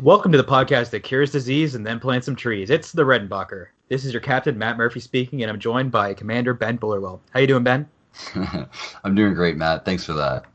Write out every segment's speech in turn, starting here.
Welcome to the podcast that cures disease and then plants some trees. It's the Redenbacher. This is your captain, Matt Murphy, speaking, and I'm joined by Commander Ben Bullerwell. How you doing, Ben? I'm doing great, Matt. Thanks for that.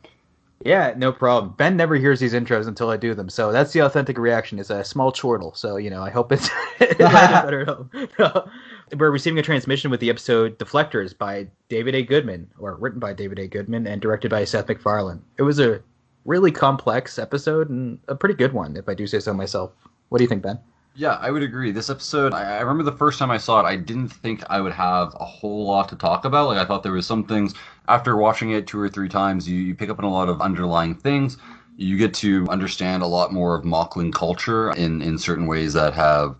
Yeah, no problem. Ben never hears these intros until I do them, so that's the authentic reaction. It's a small chortle, so, I hope it's better at home. We're receiving a transmission with the episode Deflectors by David A. Goodman, or written by David A. Goodman and directed by Seth MacFarlane. It was a really complex episode and a pretty good one, if I do say so myself. What do you think, Ben? Yeah, I would agree. This episode, I remember the first time I saw it, I didn't think I would have a whole lot to talk about. Like, I thought there was some things, after watching it 2 or 3 times, you pick up on a lot of underlying things. You get to understand a lot more of Moclan culture in certain ways that have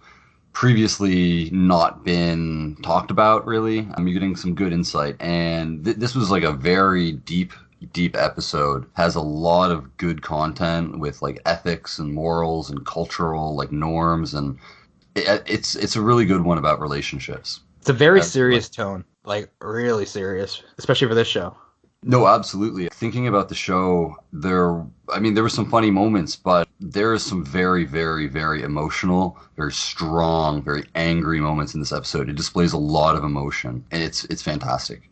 previously not been talked about, really. You're getting some good insight. And this was like a very deep episode. Has a lot of good content with like ethics and morals and cultural like norms, and it's a really good one about relationships. It's a very serious tone, like really serious, especially for this show. No, absolutely. Thinking about the show, there were some funny moments, but there is some very, very, very emotional, very strong, very angry moments in this episode. It displays a lot of emotion, and it's fantastic.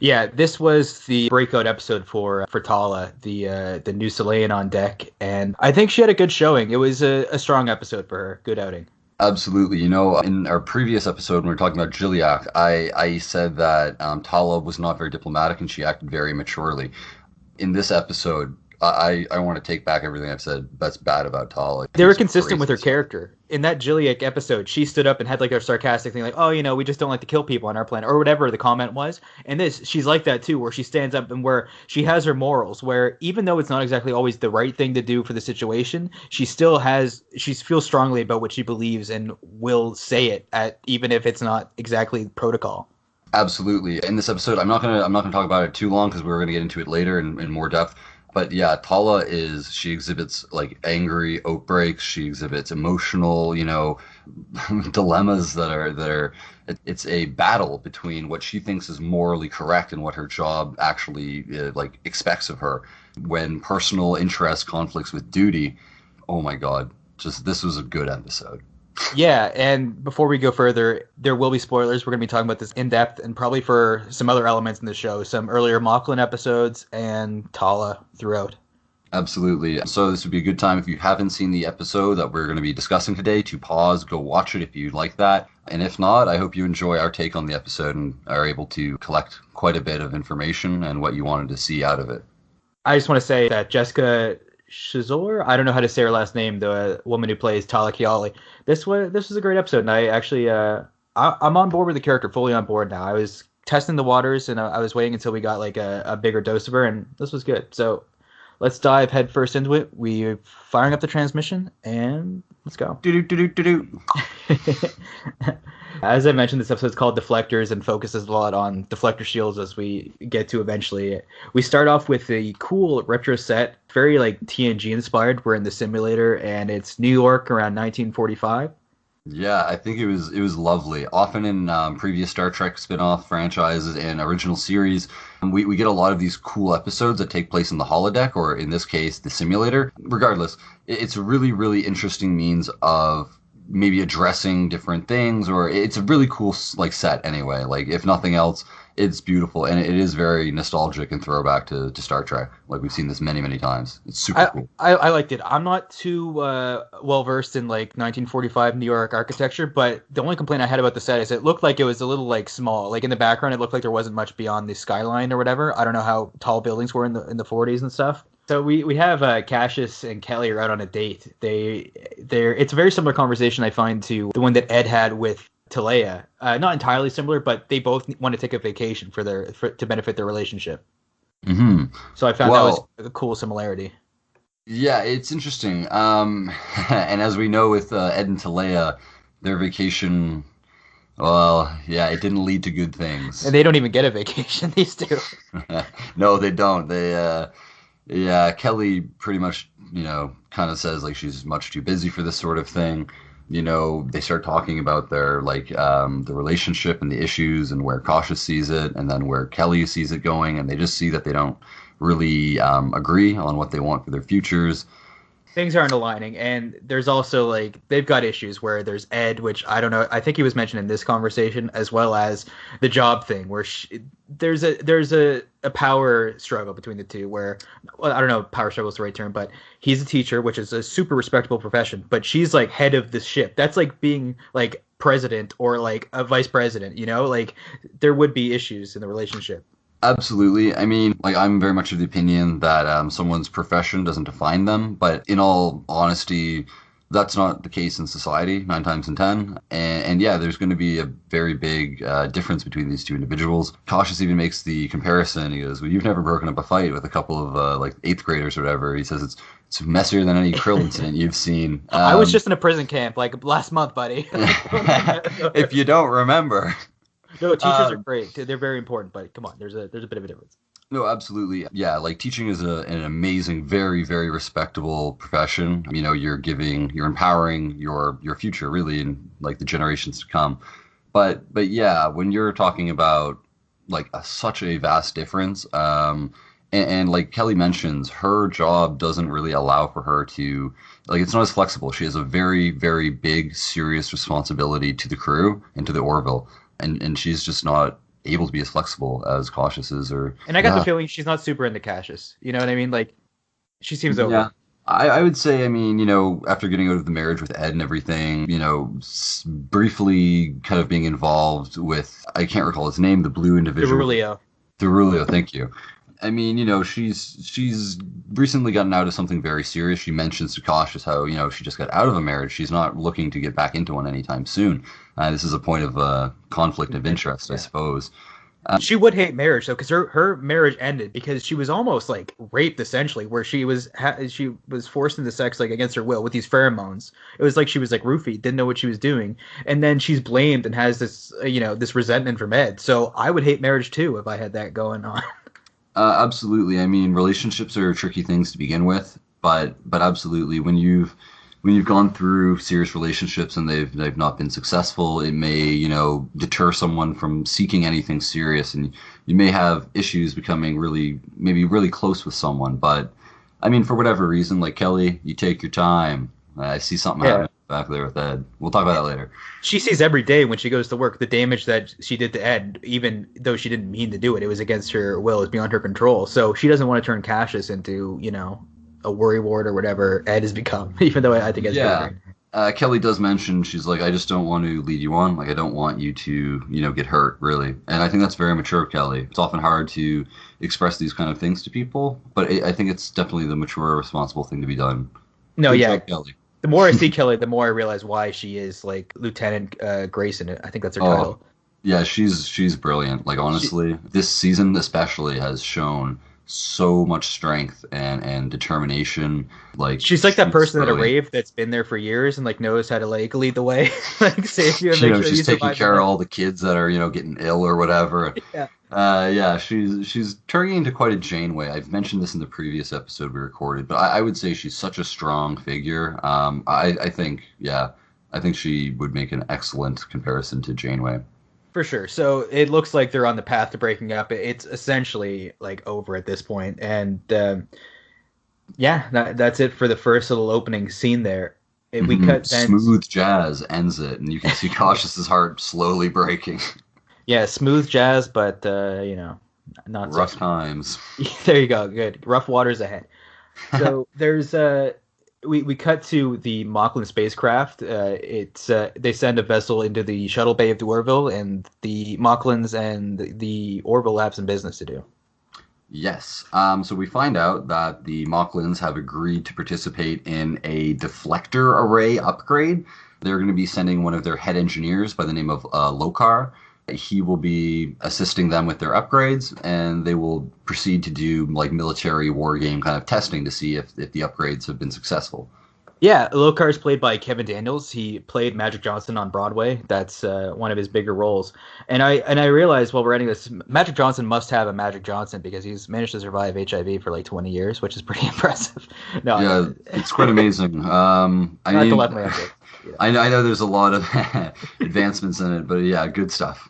Yeah, this was the breakout episode for Talla, the new Selayan on deck, and I think she had a good showing. It was a strong episode for her. Good outing. Absolutely. In our previous episode, when we were talking about Jilliak, I said that Talla was not very diplomatic and she acted very maturely. In this episode, I want to take back everything I've said that's bad about Talla. They were consistent with her character. In that Jilliak episode, she stood up and had like a sarcastic thing like, oh, we just don't like to kill people on our planet, or whatever the comment was. And she's like that too, where she stands up and where she has her morals, where even though it's not exactly always the right thing to do for the situation, she feels strongly about what she believes and will say it even if it's not exactly protocol. Absolutely. In this episode, I'm not gonna talk about it too long because we're gonna get into it later in more depth. But yeah, Talla she exhibits like angry outbreaks. She exhibits emotional, dilemmas that are. It's a battle between what she thinks is morally correct and what her job actually expects of her. When personal interest conflicts with duty, oh my God, this was a good episode. Yeah, and before we go further, there will be spoilers. We're going to be talking about this in depth and probably for some other elements in the show, some earlier Moclan episodes and Talla throughout. Absolutely. So this would be a good time if you haven't seen the episode that we're going to be discussing today to pause, go watch it if you'd like that. And if not, I hope you enjoy our take on the episode and are able to collect quite a bit of information and what you wanted to see out of it. I just want to say that Jessica Shazor, I don't know how to say her last name, the woman who plays Talla Keyali. This was a great episode, and I actually I'm on board with the character, fully on board now. I was testing the waters, and I was waiting until we got like a bigger dose of her, and this was good. So let's dive headfirst into it. We're firing up the transmission, and let's go. As I mentioned, this episode is called Deflectors and focuses a lot on deflector shields as we get to eventually. We start off with a cool retro set, very like TNG inspired. We're in the simulator and it's New York around 1945. Yeah, I think it was lovely. Often in previous Star Trek spin-off franchises and original series, we get a lot of these cool episodes that take place in the holodeck, or in this case, the simulator. Regardless, it's a really, really interesting means of maybe addressing different things, or it's a really cool like set anyway. Like, if nothing else, it's beautiful, and it is very nostalgic and throwback to Star Trek. Like, we've seen this many, many times. It's super cool. I liked it. I'm not too well versed in like 1945 New York architecture, but the only complaint I had about the set is it looked like it was a little like small. Like in the background, it looked like there wasn't much beyond the skyline or whatever. I don't know how tall buildings were in the 40s and stuff. So we have Cassius and Kelly are out on a date. It's a very similar conversation I find to the one that Ed had with Talea. Not entirely similar, but they both want to take a vacation to benefit their relationship. Mm-hmm. So I found that was a cool similarity. Yeah, it's interesting. And as we know with Ed and Talea, their vacation, well, yeah, it didn't lead to good things. And they don't even get a vacation, these two. No, they don't. Yeah, Kelly pretty much, kind of says like she's much too busy for this sort of thing. They start talking about their the relationship and the issues and where Cautious sees it and then where Kelly sees it going, and they just see that they don't really agree on what they want for their futures. things aren't aligning, and there's also like they've got issues where there's Ed, which I don't know. I think he was mentioned in this conversation, as well as the job thing, where there's a power struggle between the two. Where, well, I don't know, if power struggle is the right term, but he's a teacher, which is a super respectable profession, but she's like head of this ship. That's like being like president or like a vice president. Like there would be issues in the relationship. Absolutely. I mean, like, I'm very much of the opinion that someone's profession doesn't define them, but in all honesty, that's not the case in society, 9 times in 10. And yeah, there's going to be a very big difference between these two individuals. Cautious even makes the comparison. He goes, well, you've never broken up a fight with a couple of like eighth graders or whatever. He says it's messier than any krill incident you've seen. I was just in a prison camp like last month, buddy. If you don't remember. No, teachers are great. They're very important, but come on, there's a bit of a difference. No, absolutely. Yeah, like teaching is an amazing, very, very respectable profession. You're empowering your future really in like the generations to come. But yeah, when you're talking about like such a vast difference, and like Kelly mentions, her job doesn't really allow for her to, like, it's not as flexible. She has a very, very big, serious responsibility to the crew and to the Orville. And she's just not able to be as flexible as Cautious is. And I got the feeling she's not super into Cassius. You know what I mean? Like, she seems over. Yeah, I would say, I mean, after getting out of the marriage with Ed and everything, briefly kind of being involved with, I can't recall his name, the blue individual. Derulio, thank you. I mean, she's recently gotten out of something very serious. She mentions to Cautious how, she just got out of a marriage. She's not looking to get back into one anytime soon. This is a point of conflict of interest, I suppose. She would hate marriage, though, because her marriage ended because she was almost like raped, essentially, where she was forced into sex like against her will with these pheromones. It was like she was like roofied, didn't know what she was doing, and then she's blamed and has this this resentment from Ed. So I would hate marriage too if I had that going on. Absolutely. I mean, relationships are tricky things to begin with, but absolutely, when you've gone through serious relationships and they've not been successful, it may deter someone from seeking anything serious, and you may have issues becoming maybe really close with someone. But I mean, for whatever reason, like Kelly, you take your time. I see something happening back there with Ed. We'll talk about that later. She sees every day when she goes to work the damage that she did to Ed, even though she didn't mean to do it. It was against her will. It was beyond her control. So she doesn't want to turn Cassius into, a worrywart or whatever Ed has become, even though I think Ed's Kelly does mention, she's like, I just don't want to lead you on. Like, I don't want you to, get hurt, really. And I think that's very mature of Kelly. It's often hard to express these kind of things to people, but I think it's definitely the mature, responsible thing to be done. No, Good job, Kelly. The more I see Kelly, the more I realize why she is like Lieutenant Grayson. I think that's her title. Yeah, she's brilliant. Like, honestly, this season especially has shown so much strength and determination. Like, she's like that person at a rave that's been there for years and like knows how to like lead the way, like save you. And make sure she's taking care of all the kids that are getting ill or whatever. Yeah. She's turning into quite a Janeway. I've mentioned this in the previous episode we recorded, but I would say she's such a strong figure. I think she would make an excellent comparison to Janeway. For sure. So it looks like they're on the path to breaking up. It's essentially like over at this point. And that's it for the first little opening scene there. We cut then. Smooth jazz ends it, and you can see Cautious's heart slowly breaking. Yeah, smooth jazz, but not rough times. There you go. Good. Rough waters ahead. So there's we cut to the Moclan spacecraft. They send a vessel into the shuttle bay of the Orville, and the Moclans and the Orville have some business to do. Yes. So we find out that the Moclans have agreed to participate in a deflector array upgrade. They're going to be sending one of their head engineers by the name of Lokar. He will be assisting them with their upgrades, and they will proceed to do like military war game kind of testing to see if the upgrades have been successful. Yeah, Lokar is played by Kevin Daniels. He played Magic Johnson on Broadway. That's one of his bigger roles. And I realized while we're writing this, Magic Johnson must have a Magic Johnson because he's managed to survive HIV for like 20 years, which is pretty impressive. It's quite amazing. I know there's a lot of advancements in it, but yeah, good stuff.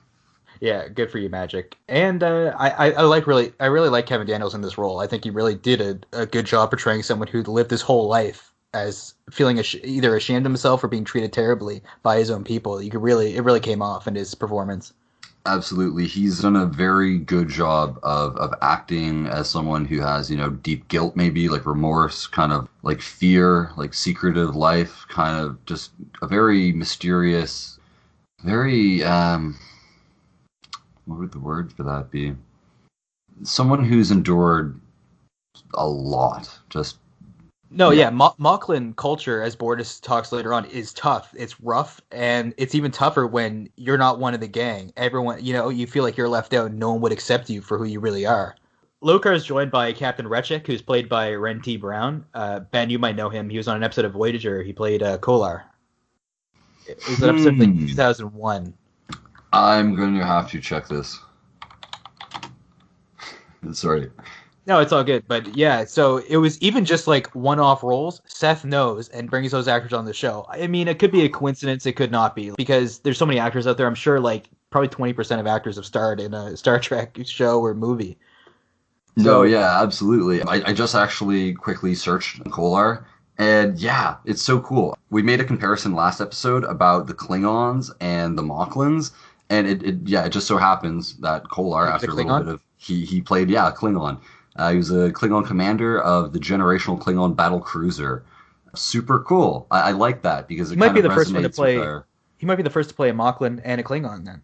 Yeah, good for you, Magic. And I really like Kevin Daniels in this role. I think he really did a good job portraying someone who lived his whole life as feeling either ashamed of himself or being treated terribly by his own people. It really came off in his performance. Absolutely. He's done a very good job of acting as someone who has, deep guilt, maybe like remorse, kind of like fear, like secretive life, kind of just a very mysterious, very, what would the word for that be? Someone who's endured a lot. Just No, yeah, Moclan culture, as Bortus talks later on, is tough. It's rough, and it's even tougher when you're not one of the gang. Everyone, you feel like you're left out, and no one would accept you for who you really are. Lokar is joined by Captain Rechik, who's played by Ren T. Brown. Ben, you might know him. He was on an episode of Voyager. He played Kolar. It was an episode like 2001. I'm going to have to check this. Sorry. No, it's all good. But yeah, so it was even just like one-off roles. Seth knows and brings those actors on the show. I mean, it could be a coincidence. It could not be, because there's so many actors out there. I'm sure like probably 20% of actors have starred in a Star Trek show or movie. No, yeah, absolutely. I just actually quickly searched Kolar, and yeah, it's so cool. We made a comparison last episode about the Klingons and the Moclans, and it just so happens that Kolar, after a little bit of he played Klingon. He was a Klingon commander of the generational Klingon battle cruiser. Super cool. I like that because it might be the first one to play. He might be the first to play a Moclan and a Klingon then.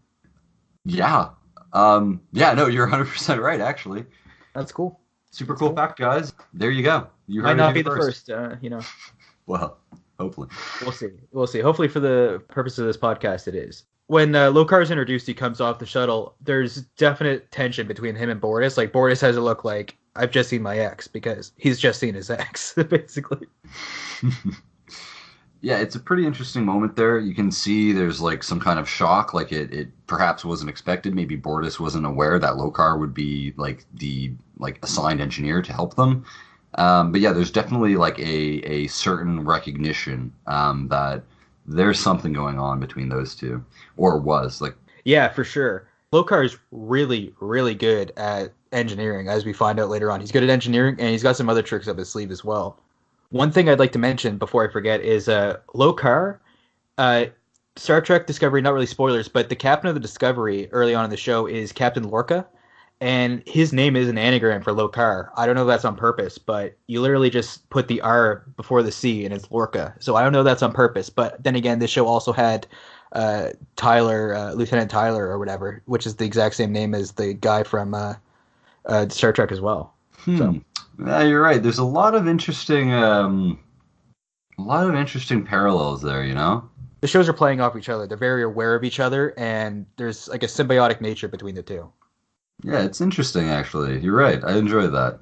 Yeah. No, you're 100% right, actually. That's cool. Super cool fact, guys. There you go. You might not be the first, Well, hopefully. We'll see. Hopefully, for the purpose of this podcast, it is. When Lokar is introduced, he comes off the shuttle. There's definite tension between him and Bortus. Like, Bortus has a look like, I've just seen my ex, because he's just seen his ex, basically. Yeah, it's a pretty interesting moment there. You can see there's like some kind of shock, like it perhaps wasn't expected. Maybe Bortus wasn't aware that Lokar would be like the assigned engineer to help them. But yeah, there's definitely like a certain recognition that there's something going on between those two, or was like. Yeah, for sure. Lokar is really, really good at engineering, as we find out later on. He's good at engineering, and he's got some other tricks up his sleeve as well. One thing I'd like to mention before I forget is Lokar, Star Trek Discovery, not really spoilers, but the captain of the Discovery early on in the show is Captain Lorca, and his name is an anagram for Lokar. I don't know if that's on purpose, but you literally just put the R before the C, and it's Lorca. So I don't know if that's on purpose, but then again, this show also had Tyler, Lieutenant Tyler or whatever, which is the exact same name as the guy from Star Trek as well. So. Yeah, you're right. There's a lot of interesting parallels there, The shows are playing off each other. They're very aware of each other, and there's like a symbiotic nature between the two. Yeah, it's interesting, actually. You're right. I enjoy that.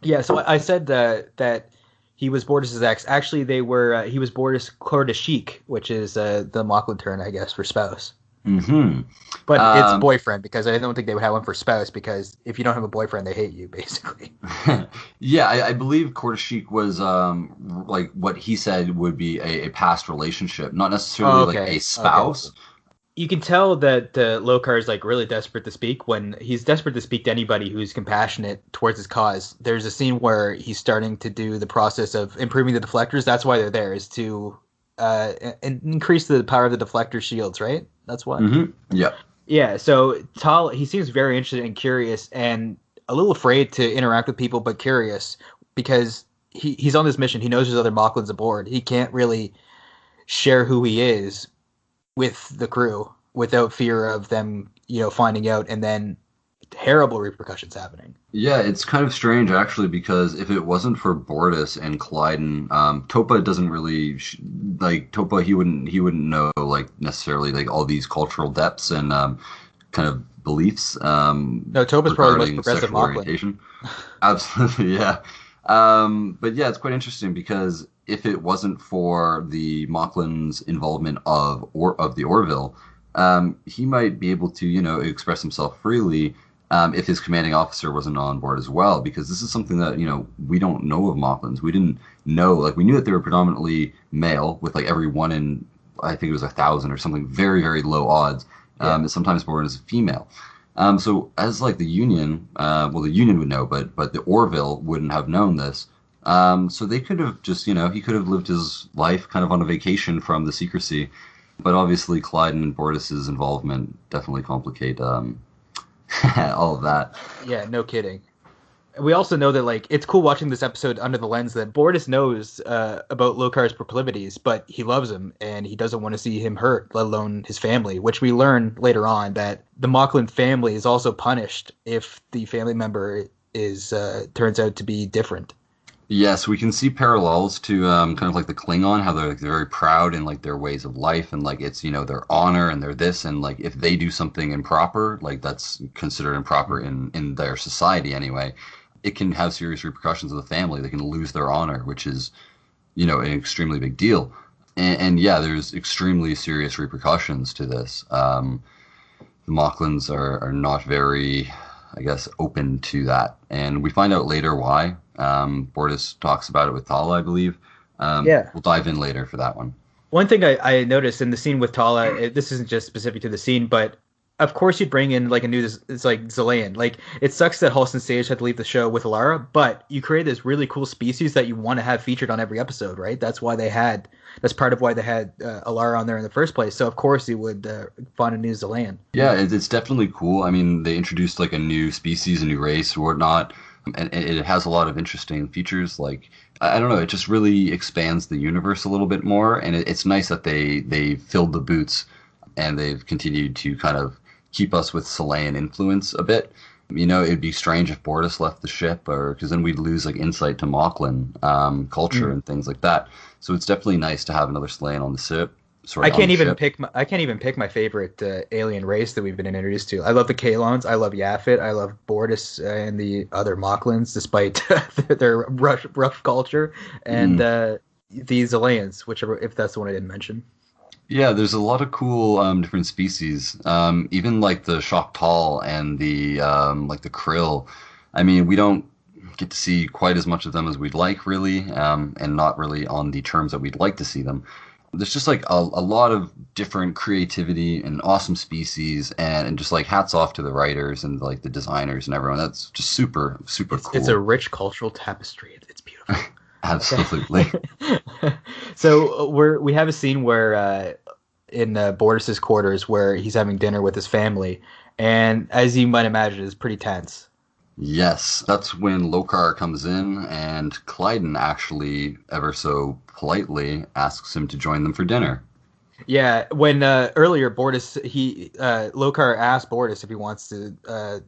Yeah, so I said that he was Bortus' ex. Actually, he was Bortus Kordashik, which is the Moclan term, I guess, for spouse. Mm-hmm. But it's boyfriend, because I don't think they would have one for spouse, because if you don't have a boyfriend, they hate you, basically. Yeah, I believe Kordashik was like what he said would be a past relationship, not necessarily like a spouse. Okay. You can tell that Lokar is like really desperate to speak. When he's desperate to speak to anybody who's compassionate towards his cause. There's a scene where he's starting to do the process of improving the deflectors. That's why they're there, is to increase the power of the deflector shields, right? That's why. Mm-hmm. Yeah. Yeah. So Talla, he seems very interested and curious, and a little afraid to interact with people, but curious, because he's on this mission. He knows there's other Moclans aboard. He can't really share who he is with the crew without fear of them, finding out, and then terrible repercussions happening. Yeah, it's kind of strange, actually, because if it wasn't for Bortus and Klyden, Topa doesn't really Topa. He wouldn't know like necessarily like all these cultural depths and kind of beliefs. No, Topa's probably the most progressive Moclan. Absolutely, yeah. But yeah, it's quite interesting because if it wasn't for the Moclan's involvement of the Orville, he might be able to express himself freely. If his commanding officer wasn't on board as well, because this is something that, we don't know of Moclans. We didn't know, we knew that they were predominantly male, with every one in, I think it was 1,000 or something, very, very low odds, sometimes born as a female. So as the Union, the Union would know, but the Orville wouldn't have known this. So they could have just, he could have lived his life kind of on a vacation from the secrecy. But obviously, Clyde and Bortus's involvement definitely complicate all of that. Yeah, no kidding. We also know that like it's cool watching this episode under the lens that Bortus knows about Lokar's proclivities, but he loves him and he doesn't want to see him hurt, let alone his family. Which we learn later on that the Moclan family is also punished if the family member is turns out to be different. Yes, we can see parallels to kind of like the Klingon, how they're very proud in like their ways of life and like it's their honor and their this and like if they do something improper, like that's considered improper in their society anyway, it can have serious repercussions of the family. They can lose their honor, which is an extremely big deal. And yeah, there's extremely serious repercussions to this. The Moclans are not very, I guess, open to that. And we find out later why. Bortus talks about it with Talla, I believe. Yeah. We'll dive in later for that one. One thing I noticed in the scene with Talla, this isn't just specific to the scene, but of course you'd bring in like a new, it's like Zillian. Like it sucks that Halston Sage had to leave the show with Alara, but you create this really cool species that you want to have featured on every episode, right? That's part of why they had Alara on there in the first place. So of course you would find a new Zillian. Yeah, it's definitely cool. I mean, they introduced like a new species, a new race, or whatnot. And it has a lot of interesting features. Like I don't know, it just really expands the universe a little bit more, and it's nice that they filled the boots, and they've continued to kind of keep us with Selayan influence a bit. It'd be strange if Bortus left the ship, or because then we'd lose like insight to Moclan culture and things like that. So it's definitely nice to have another Selayan on the ship. I can't even pick my favorite alien race that we've been introduced to. I love the Kalons. I love Yafit. I love Bortus and the other Moclans, despite their rough culture, and these Zelayans, whichever if that's the one I didn't mention. Yeah, there's a lot of cool different species. Even like the Choctaw and the like the Krill. I mean, we don't get to see quite as much of them as we'd like, really, and not really on the terms that we'd like to see them. There's just like a lot of different creativity and awesome species, and just like hats off to the writers and like the designers and everyone. That's just super cool. It's a rich cultural tapestry. It's beautiful. Absolutely. So we have a scene where in Bortus's quarters where he's having dinner with his family, and as you might imagine, it's pretty tense. Yes, that's when Lokar comes in, and Clyden actually, ever so politely, asks him to join them for dinner. Yeah, when earlier Lokar asked Bortus if he wants to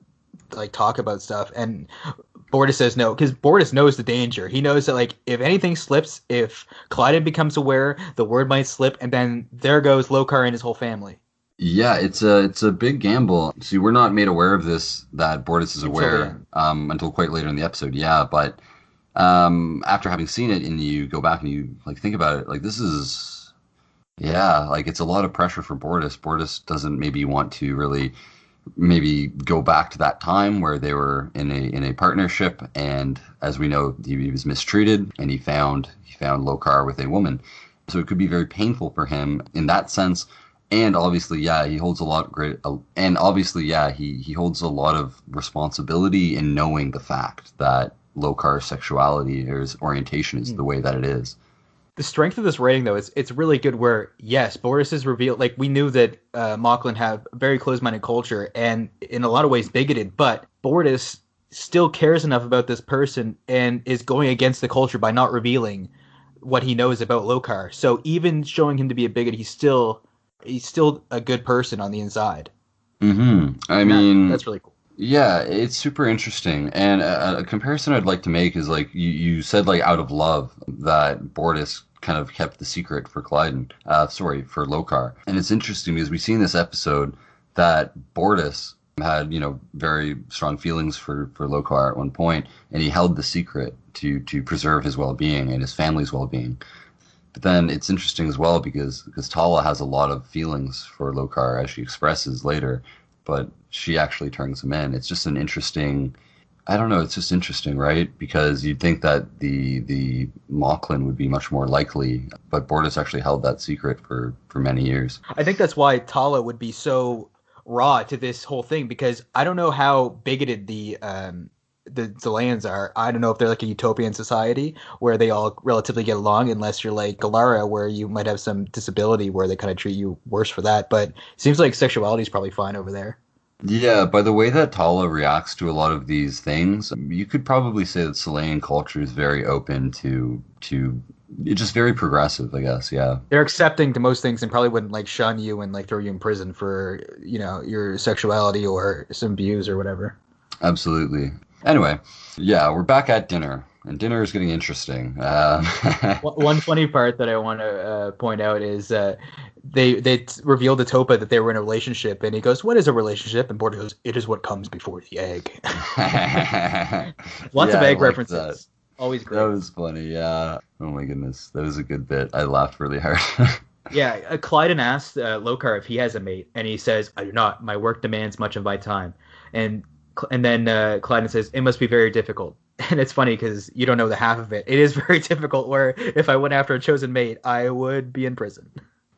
like talk about stuff, and Bortus says no, because Bortus knows the danger. He knows that like if anything slips, if Clyden becomes aware, the word might slip, and then there goes Lokar and his whole family. Yeah, it's a big gamble. See, we're not made aware of this, that Bortus is aware until quite later in the episode. Yeah, but after having seen it and you go back and you like think about it, like this is like it's a lot of pressure for Bortus. Bortus doesn't maybe want to really maybe go back to that time where they were in a partnership, and as we know, he was mistreated and he found Lokar with a woman. So it could be very painful for him in that sense. And obviously, he holds a lot he holds a lot of responsibility in knowing the fact that Lokar's sexuality or his orientation is the way that it is. The strength of this writing, though, is it's really good where, yes, Bortus is revealed. Like, we knew that Moclan have a very closed-minded culture and in a lot of ways bigoted, but Bortus still cares enough about this person and is going against the culture by not revealing what he knows about Lokar. So even showing him to be a bigot, he's still a good person on the inside. Mm-hmm. I mean, that's really cool. Yeah, it's super interesting. And a comparison I'd like to make is like you said, like out of love, that Bortus kind of kept the secret for for Lokar. And it's interesting because we see in this episode that Bortus had, very strong feelings for Lokar at one point, and he held the secret to preserve his well-being and his family's well-being. But then it's interesting as well because Talla has a lot of feelings for Lokar, as she expresses later, but she actually turns him in. It's just an interesting, I don't know, it's just interesting, right? Because you'd think that the Moclan would be much more likely, but Bortus actually held that secret for many years. I think that's why Talla would be so raw to this whole thing, because I don't know how bigoted the the Delayans are. I don't know if they're like a utopian society where they all relatively get along, unless you're like Galara, where you might have some disability where they kind of treat you worse for that. But it seems like sexuality is probably fine over there. Yeah, by the way that Tala reacts to a lot of these things, you could probably say that Chilean culture is very open to it's just very progressive, I guess. Yeah, They're accepting to most things and probably wouldn't like shun you and like throw you in prison for, your sexuality or some views or whatever. absolutely. Anyway, yeah, we're back at dinner, and dinner is getting interesting. One funny part that I want to point out is they revealed to Topa that they were in a relationship, and he goes, "What is a relationship?" And Border goes, "It is what comes before the egg." Lots Yeah, of I egg like that. references. Always That great. was funny. Yeah. Oh my goodness, that was a good bit. I laughed really hard. Yeah, Clyden asked Lokar if he has a mate, and he says, "I do not. My work demands much of my time." And and then Clyden says, "It must be very difficult." And it's funny because you don't know the half of it. It is very difficult. Where if I went after a chosen mate, I would be in prison.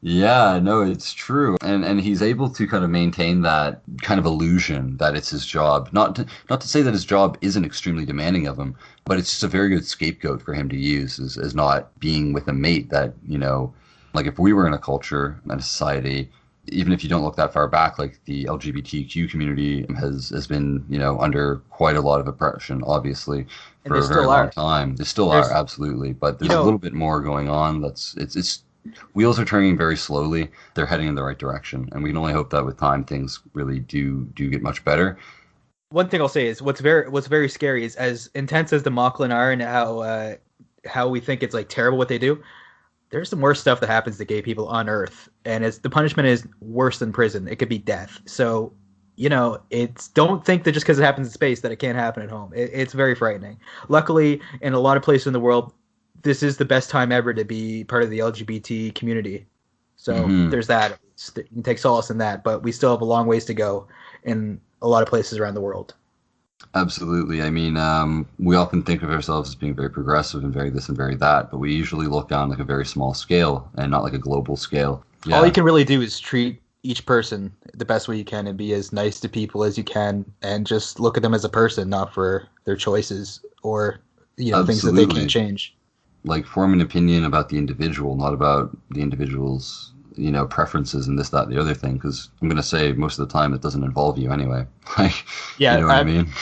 Yeah, no, it's true. And he's able to kind of maintain that kind of illusion that it's his job. Not to say that his job isn't extremely demanding of him, but it's just a very good scapegoat for him to use as not being with a mate that, like if we were in a culture and a society, even if you don't look that far back, like the LGBTQ community has been, under quite a lot of oppression, obviously, And for they a very still long are. time. They still are, There's, absolutely. But you there's a know, little bit more going on it's wheels are turning very slowly. They're heading in the right direction, and we can only hope that with time things really do get much better. one thing I'll say is what's very scary is as intense as the Moclan are and how we think it's like terrible what they do. There's some worse stuff that happens to gay people on Earth, and it's the punishment is worse than prison. It could be death. So, it's don't think that just because it happens in space that it can't happen at home. It's very frightening. Luckily, in a lot of places in the world, this is the best time ever to be part of the LGBT community. So Hmm. there's that. You can take solace in that, but we still have a long ways to go in a lot of places around the world. Absolutely. I mean, we often think of ourselves as being very progressive and very this and very that, but we usually look on like a very small scale and not like a global scale. All you Yeah, can really do is treat each person the best way you can and be as nice to people as you can and just look at them as a person, not for their choices or things that they can't absolutely. change. Like form an opinion about the individual, not about the individual's, preferences and this, that, the other thing. Because I'm gonna say most of the time it doesn't involve you anyway. Like, you Yeah, know what I mean?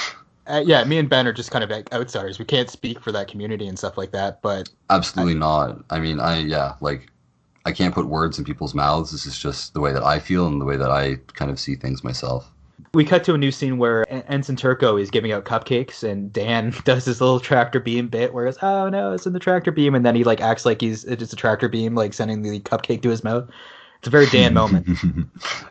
yeah. Me and Ben are just kind of like outsiders. We can't speak for that community and stuff like that. But I, Absolutely not. I mean, yeah, like I can't put words in people's mouths. This is just the way that I feel and the way that I kind of see things myself. we cut to a new scene where Ensign Turco is giving out cupcakes, and Dan does this little tractor beam bit where it's, oh no, it's in the tractor beam, and then he like acts like it's just a tractor beam, like sending the cupcake to his mouth. It's a very Dan moment.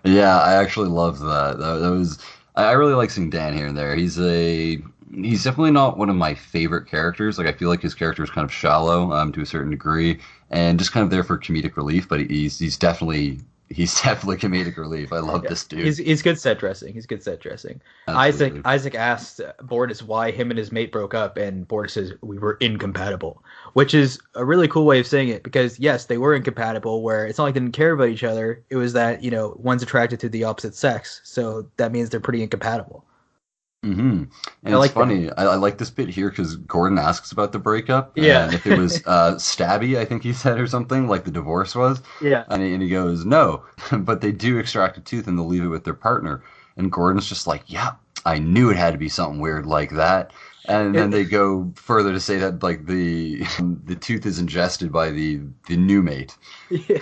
Yeah, I actually love that. That was I really like seeing Dan here and there. He's definitely not one of my favorite characters. Like I feel like his character is kind of shallow to a certain degree and just kind of there for comedic relief, but he's definitely comedic relief. I love Yeah. this dude. He's good set dressing. He's good set dressing. Isaac Absolutely. Isaac asked Bortus why him and his mate broke up, and Bortus says we were incompatible, which is a really cool way of saying it because yes, they were incompatible. Where it's not like they didn't care about each other. It was that one's attracted to the opposite sex, so that means they're pretty incompatible. Hmm. And I it's like that. funny. I like this bit here because Gordon asks about the breakup Yeah, and if it was stabby, I think he said, or something like the divorce was. yeah. And he goes, no, but they do extract a tooth and they'll leave it with their partner. And Gordon's just like, yeah, I knew it had to be something weird like that. And then It, they go further to say that like the tooth is ingested by the new mate. yeah,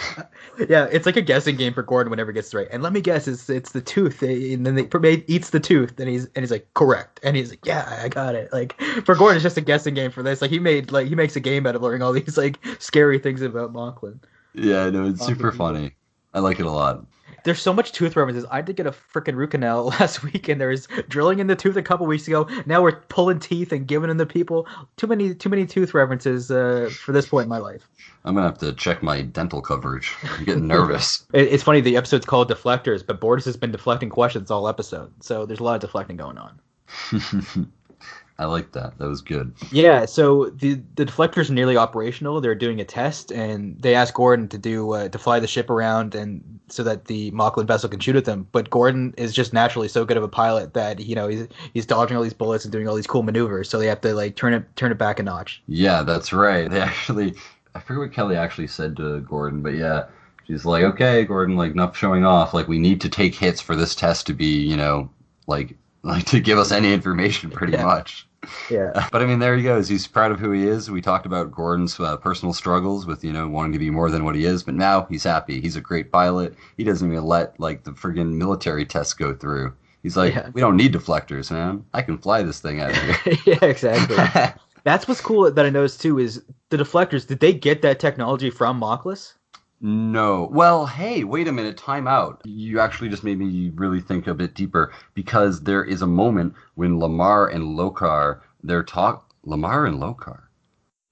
yeah. It's like a guessing game for Gordon whenever he gets it right. And let me guess, it's the tooth. And then the eats the tooth, and he's like correct, and he's like, yeah, I got it. Like for Gordon, it's just a guessing game for this. Like he makes a game out of learning all these like scary things about Moclan. Yeah, no, it's Moclan super people. funny. I like it a lot. There's so much tooth references. I did get a freaking root canal last week, and there was drilling in the tooth a couple weeks ago. Now we're pulling teeth and giving them to people. Too many tooth references for this point in my life. I'm gonna have to check my dental coverage. I'm getting nervous. It's funny, the episode's called Deflectors, but Bortus has been deflecting questions all episode, so there's a lot of deflecting going on. I like that. That was good. Yeah, so the deflectors are nearly operational. They're doing a test, and they ask Gordon to fly the ship around and so that the Moclan vessel can shoot at them. But Gordon is just naturally so good of a pilot that he's dodging all these bullets and doing all these cool maneuvers. So they have to like turn it back a notch. Yeah, that's right. They actually, I forget what Kelly actually said to Gordon, but yeah, she's like, okay, Gordon, like, enough showing off. Like, we need to take hits for this test to be, like to give us any information, pretty much. Yeah. But I mean, there he goes. He's proud of who he is. We talked about Gordon's personal struggles with, wanting to be more than what he is, but now he's happy. He's a great pilot. He doesn't even let like the friggin' military tests go through. He's like, we don't need deflectors, man. I can fly this thing out of here. Yeah, exactly. That's what's cool that I noticed too is the deflectors. Did they get that technology from Moclus? No. Well, hey, wait a minute. Time out. You actually just made me really think a bit deeper because there is a moment when Lamar and Lokar, Lamar and Lokar.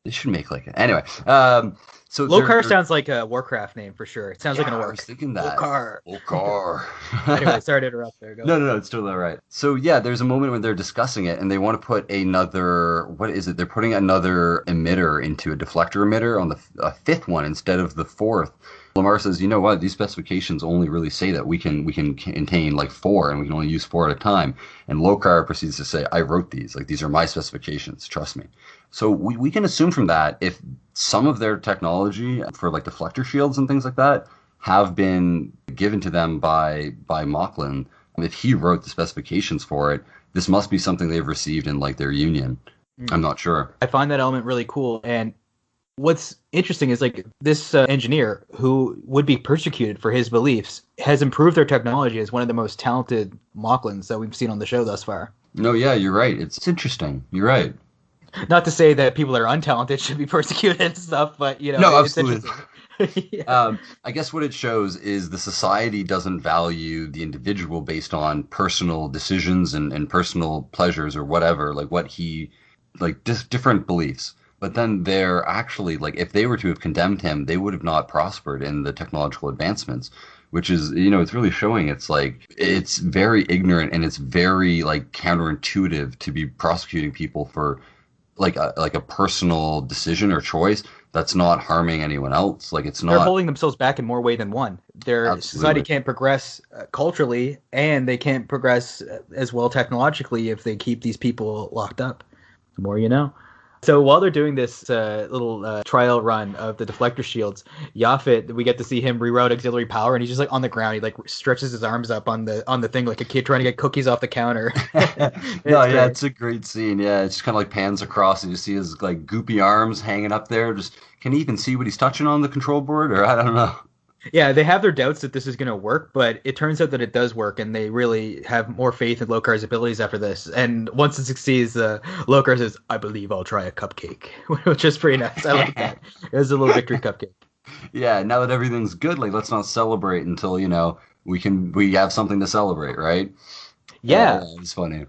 They should make like it. Anyway, so Lokar sounds like a Warcraft name for sure. It sounds like an orc. I was thinking that. Lokar. Anyway, sorry to interrupt there. Go. No, it's totally all right. So yeah, there's a moment when they're discussing it and they want to put another, what is it? They're putting another emitter into a deflector emitter on the fifth one instead of the fourth. Lamar says, you know what? These specifications only really say that we can contain like 4 and we can only use 4 at a time. And Lokar proceeds to say, I wrote these. Like, these are my specifications. Trust me. So we can assume from that if some of their technology for like deflector shields and things like that have been given to them by Moclan, if he wrote the specifications for it, this must be something they've received in like their union. I'm not sure. I find that element really cool. And what's interesting is like this engineer who would be persecuted for his beliefs has improved their technology as one of the most talented Moclans that we've seen on the show thus far. No, yeah, you're right. It's interesting. You're right. Not to say that people that are untalented should be persecuted and stuff, but no, absolutely. Yeah. I guess what it shows is the society doesn't value the individual based on personal decisions and personal pleasures or whatever, like what he, like different beliefs. But then they're actually, like, if they were to have condemned him, they would have not prospered in the technological advancements, which is, it's really showing it's like, it's very ignorant and it's very, like, counterintuitive to be prosecuting people for, like a personal decision or choice that's not harming anyone else. Like, it's not. They're holding themselves back in more way than one. Their society can't progress culturally, and they can't progress as well technologically if they keep these people locked up. The more you know. So while they're doing this little trial run of the deflector shields, Yaphet, we get to see him reroute auxiliary power, and he's just like on the ground. He like stretches his arms up on the thing like a kid trying to get cookies off the counter. It's a great scene. Yeah, it just kind of like pans across, and you see his like goopy arms hanging up there. Just can he even see what he's touching on the control board, or I don't know. Yeah, they have their doubts that this is going to work, but it turns out that it does work, and they really have more faith in Lokar's abilities after this. And once it succeeds, Lokar says, I believe I'll try a cupcake, which is pretty nice. I like that. It was a little victory cupcake. Yeah, now that everything's good, like, let's not celebrate until, we have something to celebrate, right? Yeah. It's funny.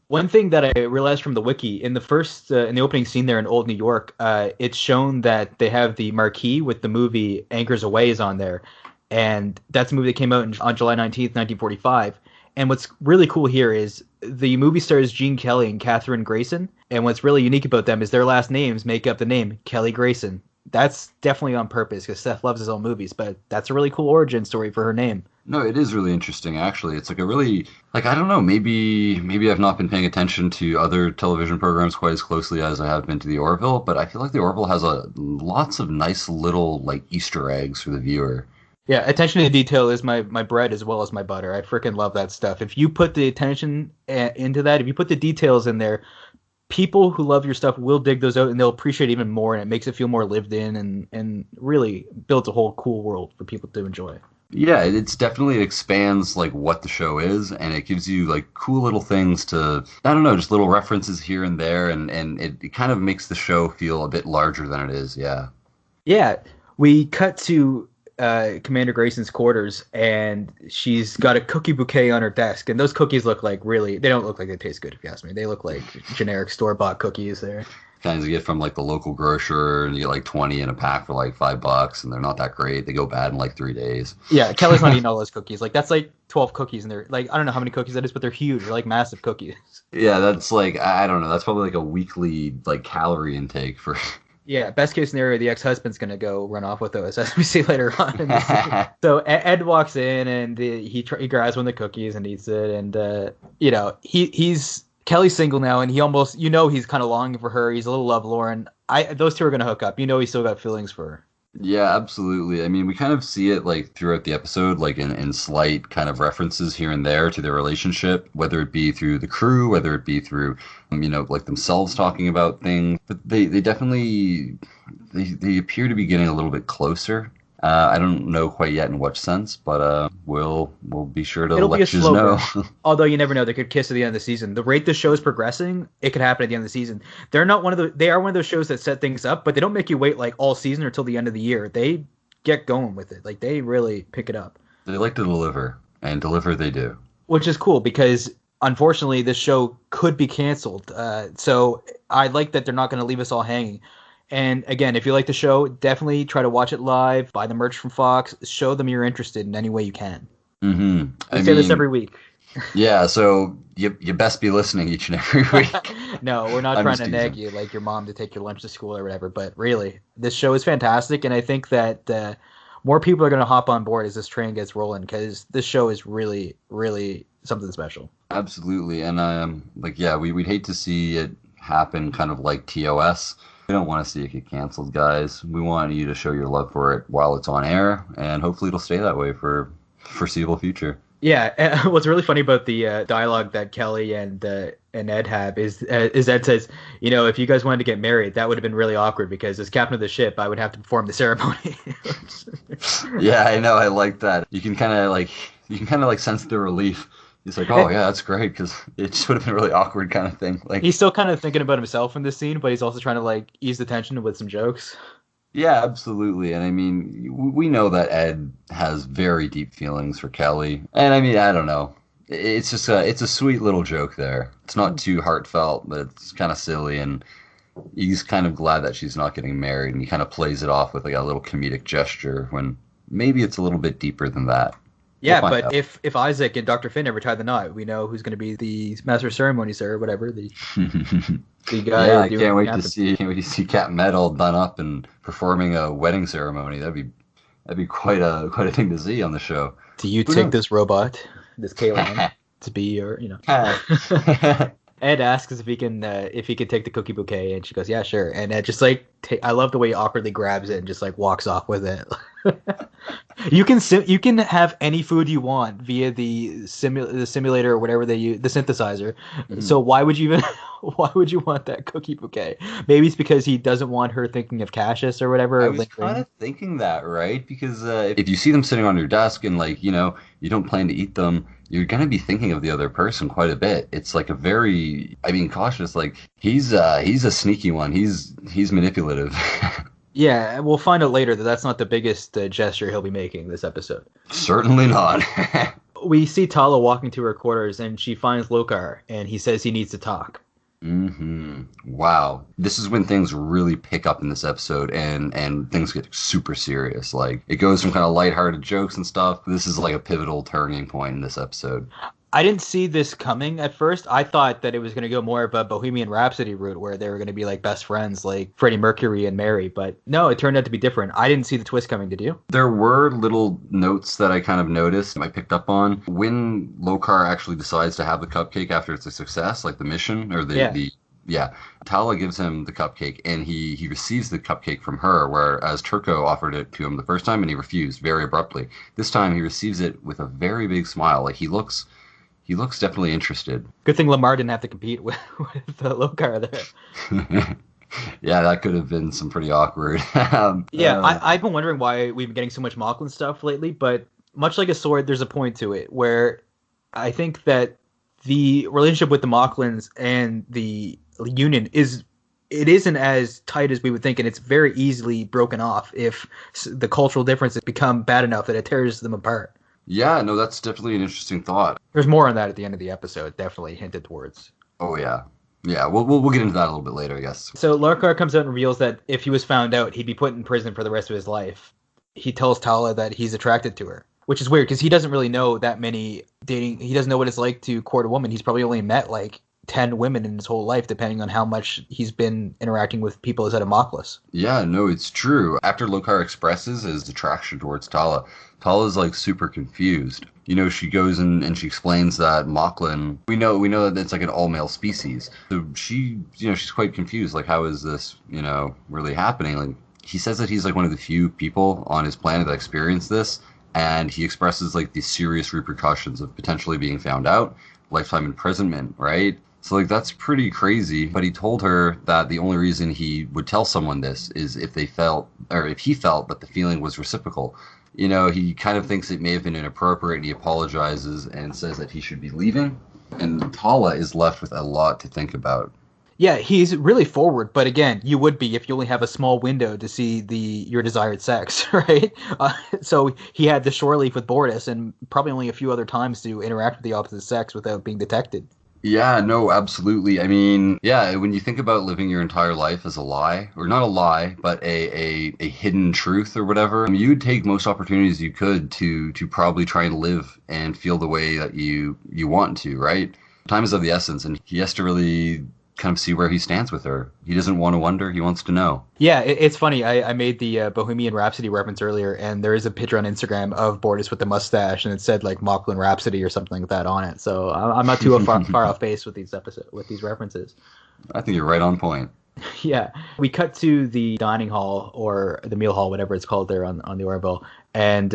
One thing that I realized from the wiki, in the opening scene there in Old New York, it's shown that they have the marquee with the movie Anchors Aweigh is on there. And that's a movie that came out on July 19th, 1945. And what's really cool here is the movie stars Gene Kelly and Katherine Grayson. And what's really unique about them is their last names make up the name Kelly Grayson. That's definitely on purpose because Seth loves his own movies, but that's a really cool origin story for her name. No, it is really interesting, actually. It's like a really, like, I don't know, maybe I've not been paying attention to other television programs quite as closely as I have been to the Orville, but I feel like the Orville has lots of nice little, like, Easter eggs for the viewer. Yeah, attention to detail is my bread as well as my butter. I freaking love that stuff. If you put the attention into that, if you put the details in there, people who love your stuff will dig those out and they'll appreciate it even more, and it makes it feel more lived in and really builds a whole cool world for people to enjoy. Yeah, it's definitely expands like what the show is, and it gives you like cool little things to, I don't know, just little references here and there, and it kind of makes the show feel a bit larger than it is, yeah. Yeah, we cut to Commander Grayson's quarters, and she's got a cookie bouquet on her desk, and those cookies look like they don't look like they taste good, if you ask me. They look like generic store-bought cookies there. kinds you get from like the local grocer, and you get like 20 in a pack for like $5, and they're not that great. They go bad in like 3 days. Yeah, Kelly's not eating all those cookies. Like that's like 12 cookies, and they're like I don't know how many cookies that is, but they're huge. They're like massive cookies. Yeah, that's like I don't know. That's probably like a weekly like calorie intake for. Yeah, best case scenario, the ex-husband's gonna go run off with those, as we see later on. In the so Ed walks in and he grabs one of the cookies and eats it, and he's Kelly's single now, and he almost he's kind of longing for her. He's a little lovelorn. Those two are gonna hook up. He's still got feelings for her. Yeah, absolutely. I mean, we kind of see it like throughout the episode, like in slight kind of references here and there to their relationship, whether it be through the crew, whether it be through, like themselves talking about things. But they definitely they appear to be getting a little bit closer. I don't know quite yet in what sense, but we'll be sure to let you know. Although you never know, they could kiss at the end of the season. The rate the show's progressing, it could happen at the end of the season. They are one of those shows that set things up, but they don't make you wait like all season or till the end of the year. They get going with it. Like they really pick it up. They like to deliver, and deliver they do. Which is cool because unfortunately this show could be canceled. So I like that they're not going to leave us all hanging. And again, if you like the show, definitely try to watch it live, buy the merch from Fox, show them you're interested in any way you can. Mm-hmm. I say this every week. Yeah, so you best be listening each and every week. No, we're not trying to nag you like your mom to take your lunch to school or whatever, but really, this show is fantastic, and I think that more people are going to hop on board as this train gets rolling, because this show is really, really something special. Absolutely, and we'd hate to see it happen kind of like TOS. We don't want to see it get canceled, guys. We want you to show your love for it while it's on air, and hopefully it'll stay that way for foreseeable future. Yeah, what's really funny about the dialogue that Kelly and Ed have is Ed says, if you guys wanted to get married, that would have been really awkward because as captain of the ship, I would have to perform the ceremony. Yeah, I know. I like that. You can kind of sense the relief. He's like, oh, yeah, that's great, because it just would have been really awkward kind of thing. Like, he's still kind of thinking about himself in this scene, but he's also trying to, like, ease the tension with some jokes. Yeah, absolutely. And, I mean, we know that Ed has very deep feelings for Kelly. And, I mean, I don't know. It's just it's a sweet little joke there. It's not too heartfelt, but it's kind of silly. And he's kind of glad that she's not getting married. And he kind of plays it off with, like, a little comedic gesture when maybe it's a little bit deeper than that. Yeah, but out. If Isaac and Dr. Finn ever tie the knot, we know who's going to be the master of ceremonies or whatever. The guy. Yeah, I can't wait to see Captain Metal done up and performing a wedding ceremony. That'd be quite a thing to see on the show. Do you take this robot, this Kalan, to be your, Ed asks if he can take the cookie bouquet, and she goes, "Yeah, sure." And Ed just I love the way he awkwardly grabs it and just walks off with it. You can have any food you want via the simulator or whatever they use, the synthesizer. Mm-hmm. So why would you want that cookie bouquet? Maybe it's because he doesn't want her thinking of Cassius or whatever. I was kind of thinking that, right? Because if you see them sitting on your desk and you don't plan to eat them, you're going to be thinking of the other person quite a bit. It's like a very, cautious, he's a sneaky one. He's manipulative. Yeah, we'll find out later that that's not the biggest gesture he'll be making this episode. Certainly not. We see Talla walking to her quarters, and she finds Lokar, and he says he needs to talk. Mm-hmm. Wow. This is when things really pick up in this episode, and things get super serious. Like, it goes from kind of lighthearted jokes and stuff. This is like a pivotal turning point in this episode. I didn't see this coming at first. I thought that it was going to go more of a Bohemian Rhapsody route where they were going to be like best friends, like Freddie Mercury and Mary. But no, it turned out to be different. I didn't see the twist coming, did you? There were little notes that I kind of noticed, I picked up on. When Lokar actually decides to have the cupcake after it's a success, like the mission, or Talla gives him the cupcake, and he receives the cupcake from her, whereas Turco offered it to him the first time, and he refused very abruptly. This time, he receives it with a very big smile. Like, he looks definitely interested. Good thing Lamar didn't have to compete with Lokar there. Yeah, that could have been some pretty awkward. I've been wondering why we've been getting so much Moclan stuff lately, but much like a sword, there's a point to it where I think that the relationship with the Moclans and the Union isn't as tight as we would think, and it's very easily broken off if the cultural differences become bad enough that it tears them apart. Yeah, no, that's definitely an interesting thought. There's more on that at the end of the episode, definitely hinted towards. Oh, yeah. Yeah, we'll get into that a little bit later, I guess. So Lorcar comes out and reveals that if he was found out, he'd be put in prison for the rest of his life. He tells Tala that he's attracted to her, which is weird because he doesn't really know that many dating. He doesn't know what it's like to court a woman. He's probably only met like 10 women in his whole life, depending on how much he's been interacting with people as out of Moclus. Yeah, no, it's true. After Lokar expresses his attraction towards Tala, Tala's like super confused. She goes and she explains that Moclan, we know that it's like an all male species. So she's quite confused. Like, how is this, really happening? Like, he says that he's like one of the few people on his planet that experience this, and he expresses like the serious repercussions of potentially being found out, lifetime imprisonment, right? So like that's pretty crazy. But he told her that the only reason he would tell someone this is if he felt that the feeling was reciprocal. He kind of thinks it may have been inappropriate, and he apologizes and says that he should be leaving. And Tala is left with a lot to think about. Yeah, he's really forward, but again, you would be if you only have a small window to see your desired sex, right? So he had the shore leave with Bortus, and probably only a few other times to interact with the opposite sex without being detected. Yeah, no, absolutely. I mean, yeah, when you think about living your entire life as a lie, or not a lie, but a hidden truth or whatever, I mean, you would take most opportunities you could to probably try and live and feel the way that you want to, right? Time is of the essence, and he has to really kind of see where he stands with her. He doesn't want to wonder, he wants to know. Yeah, it's funny. I made the Bohemian Rhapsody reference earlier, and there is a picture on Instagram of Bortus with the mustache, and it said like Moclan Rhapsody or something like that on it. So I'm not too far off base with these references. I think you're right on point. Yeah, we cut to the dining hall or the meal hall, whatever it's called there on the Orville, and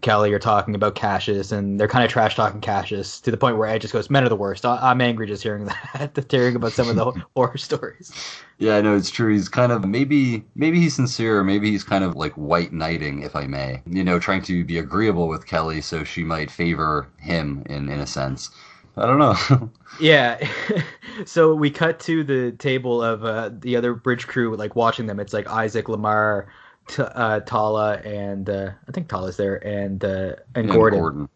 Kelly are talking about Cassius, and they're kind of trash talking Cassius to the point where Ed just goes, "Men are the worst." I'm angry just hearing that, hearing about some of the horror stories. Yeah, no, it's true. He's kind of maybe he's sincere, or maybe he's kind of like white knighting, if I may. Trying to be agreeable with Kelly so she might favor him in a sense. I don't know. Yeah. So we cut to the table of the other bridge crew, like watching them. It's like Isaac, Lamar, Talla, and I think Talla's there, and Gordon.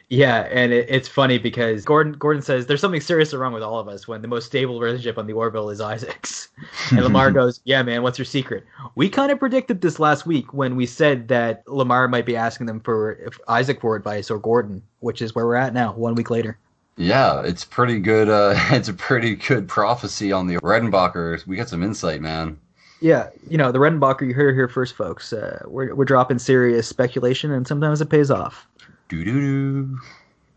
Yeah, and it's funny because Gordon says there's something seriously wrong with all of us when the most stable relationship on the Orville is Isaac's. And Lamar goes, "Yeah, man, what's your secret?" We kind of predicted this last week when we said that Lamar might be asking them for Isaac for advice or Gordon, which is where we're at now, 1 week later. Yeah, it's pretty good. It's a pretty good prophecy on the Redenbacher. We got some insight, man. Yeah, the Redenbacher, you heard it here first, folks. We're dropping serious speculation, and sometimes it pays off. Doo-doo-doo.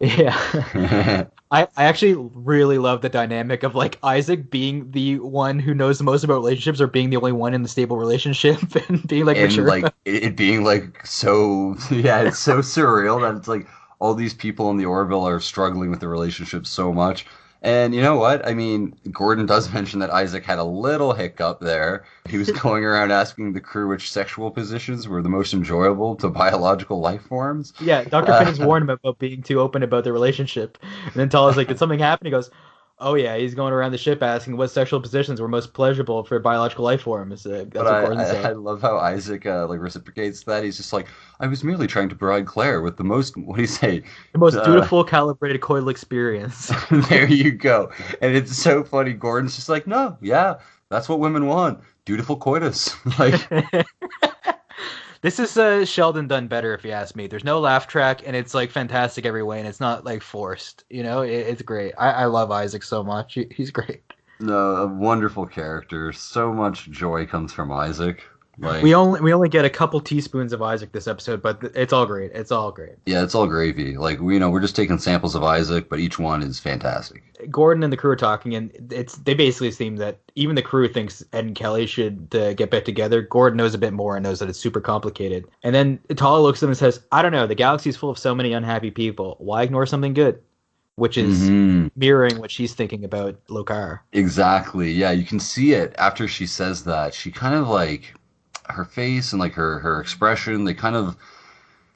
Yeah. I actually really love the dynamic of like Isaac being the one who knows the most about relationships or being the only one in the stable relationship and being like, and sure. like it being like so, yeah, it's so surreal that it's like all these people in the Orville are struggling with the relationship so much. And you know what? I mean, Gordon does mention that Isaac had a little hiccup there. He was going around asking the crew which sexual positions were the most enjoyable to biological life forms. Yeah, Dr. Finn's warned him about being too open about the relationship. And then Tala's like, did something happen? He goes, oh yeah, he's going around the ship asking what sexual positions were most pleasurable for biological life forms. That's but what Gordon said. I love how Isaac like reciprocates that. He's just like, I was merely trying to provide Claire with the most, what do you say? The most dutiful, calibrated coital experience. There you go. And it's so funny. Gordon's just like, no, yeah, that's what women want. Dutiful coitus. Like. This is Sheldon done better, if you ask me. There's no laugh track, and it's like fantastic every way, and it's not like forced. It's great. I love Isaac so much. He's great. No, a wonderful character. So much joy comes from Isaac. Like, we only get a couple teaspoons of Isaac this episode, but it's all great. It's all great. Yeah, it's all gravy. Like we're just taking samples of Isaac, but each one is fantastic. Gordon and the crew are talking, and they basically seem that even the crew thinks Ed and Kelly should get back together. Gordon knows a bit more and knows that it's super complicated. And then Talla looks at him and says, "I don't know. The galaxy is full of so many unhappy people. Why ignore something good?" Which is mirroring what she's thinking about Lokar. Exactly. Yeah, you can see it after she says that. She kind of like. Her face and like her expression, they kind of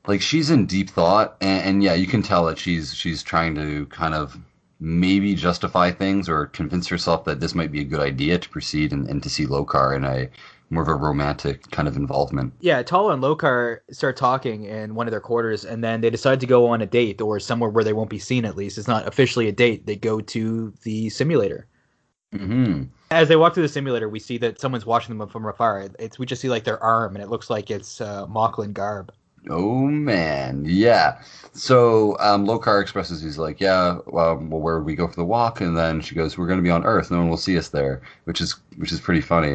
like she's in deep thought, and yeah, you can tell that she's trying to kind of maybe justify things or convince herself that this might be a good idea to proceed and to see Lokar in a more of a romantic kind of involvement. Yeah, Talla and Lokar start talking in one of their quarters, and then they decide to go on a date or somewhere where they won't be seen. At least it's not officially a date. They go to the simulator. Hmm. As they walk through the simulator, we see that someone's watching them from afar. We just see like their arm, and it looks like it's Moclan garb. Oh man, yeah. So Lokar expresses he's like, yeah, well, where would we go for the walk? And then she goes, we're going to be on Earth. No one will see us there, which is pretty funny.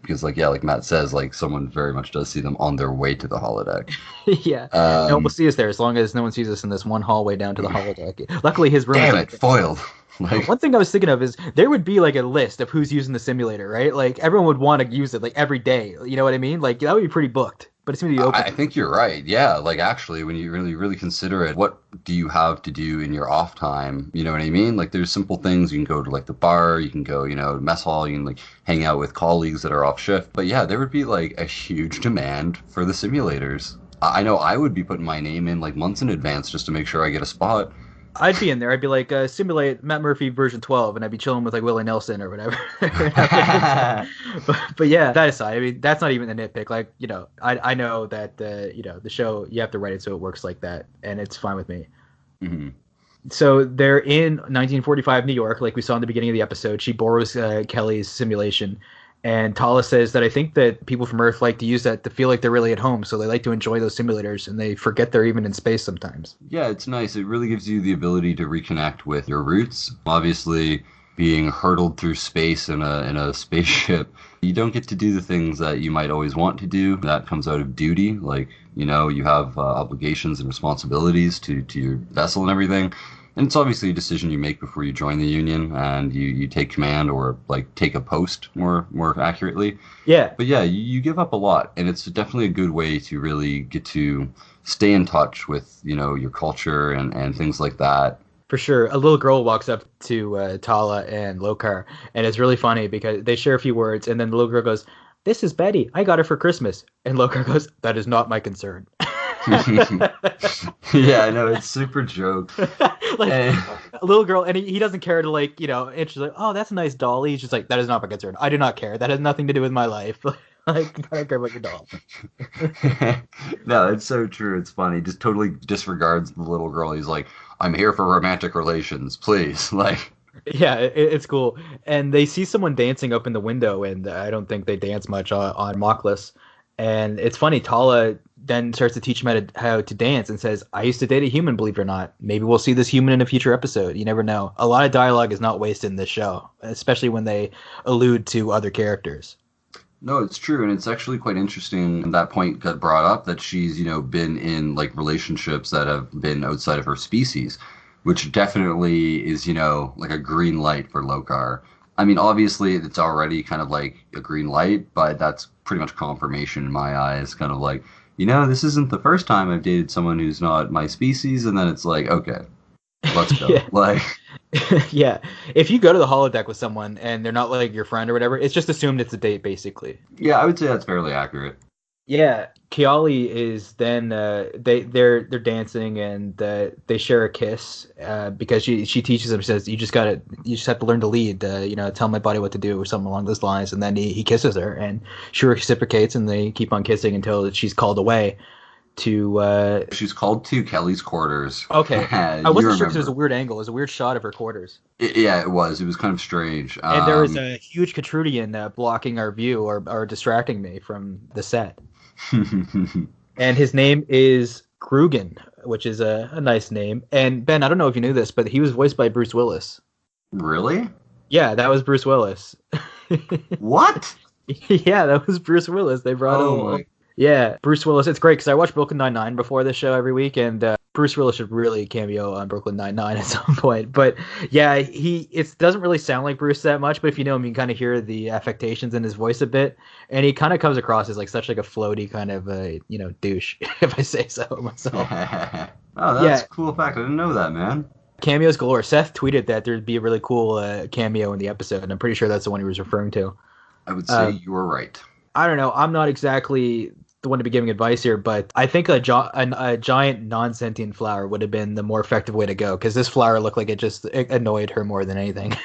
Because like yeah, like Matt says, like someone very much does see them on their way to the holodeck. Yeah, no one will see us there as long as no one sees us in this one hallway down to the holodeck. Luckily, his room is Damn like it, foiled. Like one thing I was thinking of is there would be like a list of who's using the simulator, right? Like everyone would want to use it like every day. You know what I mean? Like that would be pretty booked, but it's gonna be open. I think you're right. Yeah, like actually, when you really consider it, what do you have to do in your off time? You know what I mean? Like there's simple things. You can go to like the bar, you can go, to mess hall, you can like hang out with colleagues that are off shift. But yeah, there would be like a huge demand for the simulators. I know I would be putting my name in like months in advance just to make sure I get a spot. I'd be in there. I'd be like, simulate Matt Murphy version 12, and I'd be chilling with like Willie Nelson or whatever. but yeah, that aside, I mean, that's not even a nitpick. Like, I know that the show, you have to write it so it works like that, and it's fine with me. Hmm. So they're in 1945 New York, like we saw in the beginning of the episode. She borrows Kelly's simulation. And Talla says that I think that people from Earth like to use that to feel like they're really at home. So they like to enjoy those simulators and they forget they're even in space sometimes. Yeah, it's nice. It really gives you the ability to reconnect with your roots. Obviously, being hurtled through space in a spaceship, you don't get to do the things that you might always want to do. That comes out of duty. Like, you have obligations and responsibilities to your vessel and everything. And it's obviously a decision you make before you join the Union and you take command or like take a post more accurately. Yeah. But yeah, you give up a lot, and it's definitely a good way to really get to stay in touch with, your culture and things like that. For sure. A little girl walks up to Talla and Lokar, and it's really funny because they share a few words, and then the little girl goes, "This is Betty. I got her for Christmas." And Lokar goes, "That is not my concern." Yeah, I know, it's super joke. Like And, a little girl, and he doesn't care to like, and she's like, "Oh, that's a nice doll." He's just like, "That is not my concern. I do not care. That has nothing to do with my life." Like, I don't care about your doll. no, it's so true. It's funny. Just totally disregards the little girl. He's like, I'm here for romantic relations, please. Like, Yeah, it's cool. And they see someone dancing up in the window, and I don't think they dance much on Moclus. And it's funny, Talla then starts to teach him how to dance and says, "I used to date a human, believe it or not. Maybe we'll see this human in a future episode. You never know." A lot of dialogue is not wasted in this show, especially when they allude to other characters. no, it's true. And it's actually quite interesting. And that point got brought up that she's, been in like relationships that have been outside of her species, which definitely is, like a green light for Lokar. I mean, obviously, it's already kind of like a green light, but that's pretty much confirmation in my eyes. Kind of like, this isn't the first time I've dated someone who's not my species, and then it's like, okay, let's go. Yeah. Like, Yeah. If you go to the holodeck with someone and they're not like your friend or whatever, it's just assumed it's a date, basically. yeah, I would say that's fairly accurate. Yeah, Keyali is then they're dancing and they share a kiss because she teaches him. She says, you just have to learn to lead, tell my body what to do or something along those lines. And then he kisses her and she reciprocates and they keep on kissing until she's called away to She's called to Kelly's quarters. okay. I You wasn't sure because remember. it was a weird angle. It was a weird shot of her quarters. Yeah, it was. It was kind of strange. And there was a huge Katrudian blocking our view or distracting me from the set. And his name is Grugan, which is a nice name. And Ben, I don't know if you knew this, but he was voiced by Bruce Willis. Really? Yeah, that was Bruce Willis. What? Yeah, that was Bruce Willis. They brought Oh him. Yeah, Bruce Willis. It's great because I watch Brooklyn Nine-Nine before this show every week, and Bruce Willis should really cameo on Brooklyn Nine-Nine at some point. But yeah, it doesn't really sound like Bruce that much, but if you know him, you can kind of hear the affectations in his voice a bit, and he kind of comes across as like such like a floaty kind of douche, if I say so myself. Oh, that's a cool fact. I didn't know that, man. Cameos galore. Seth tweeted that there'd be a really cool cameo in the episode, and I'm pretty sure that's the one he was referring to. I would say you were right. I don't know. I'm not exactly the one to be giving advice here, but I think a giant non-sentient flower would have been the more effective way to go because this flower looked like it annoyed her more than anything.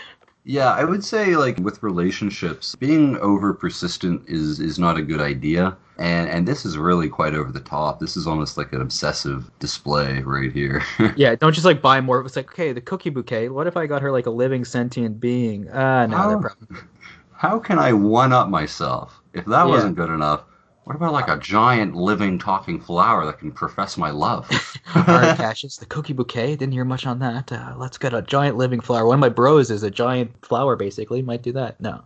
Yeah, I would say like with relationships, being over persistent is not a good idea. And this is really quite over the top. This is almost like an obsessive display right here. Yeah, don't just like buy more. It's like, okay, the cookie bouquet. What if I got her like a living sentient being? Ah, no, that How problem. how can I one up myself? If that Yeah. wasn't good enough, what about like a giant living talking flower that can profess my love? All right, Cassius, the cookie bouquet. Didn't hear much on that. Let's get a giant living flower. One of my bros is a giant flower, basically. Might do that. No.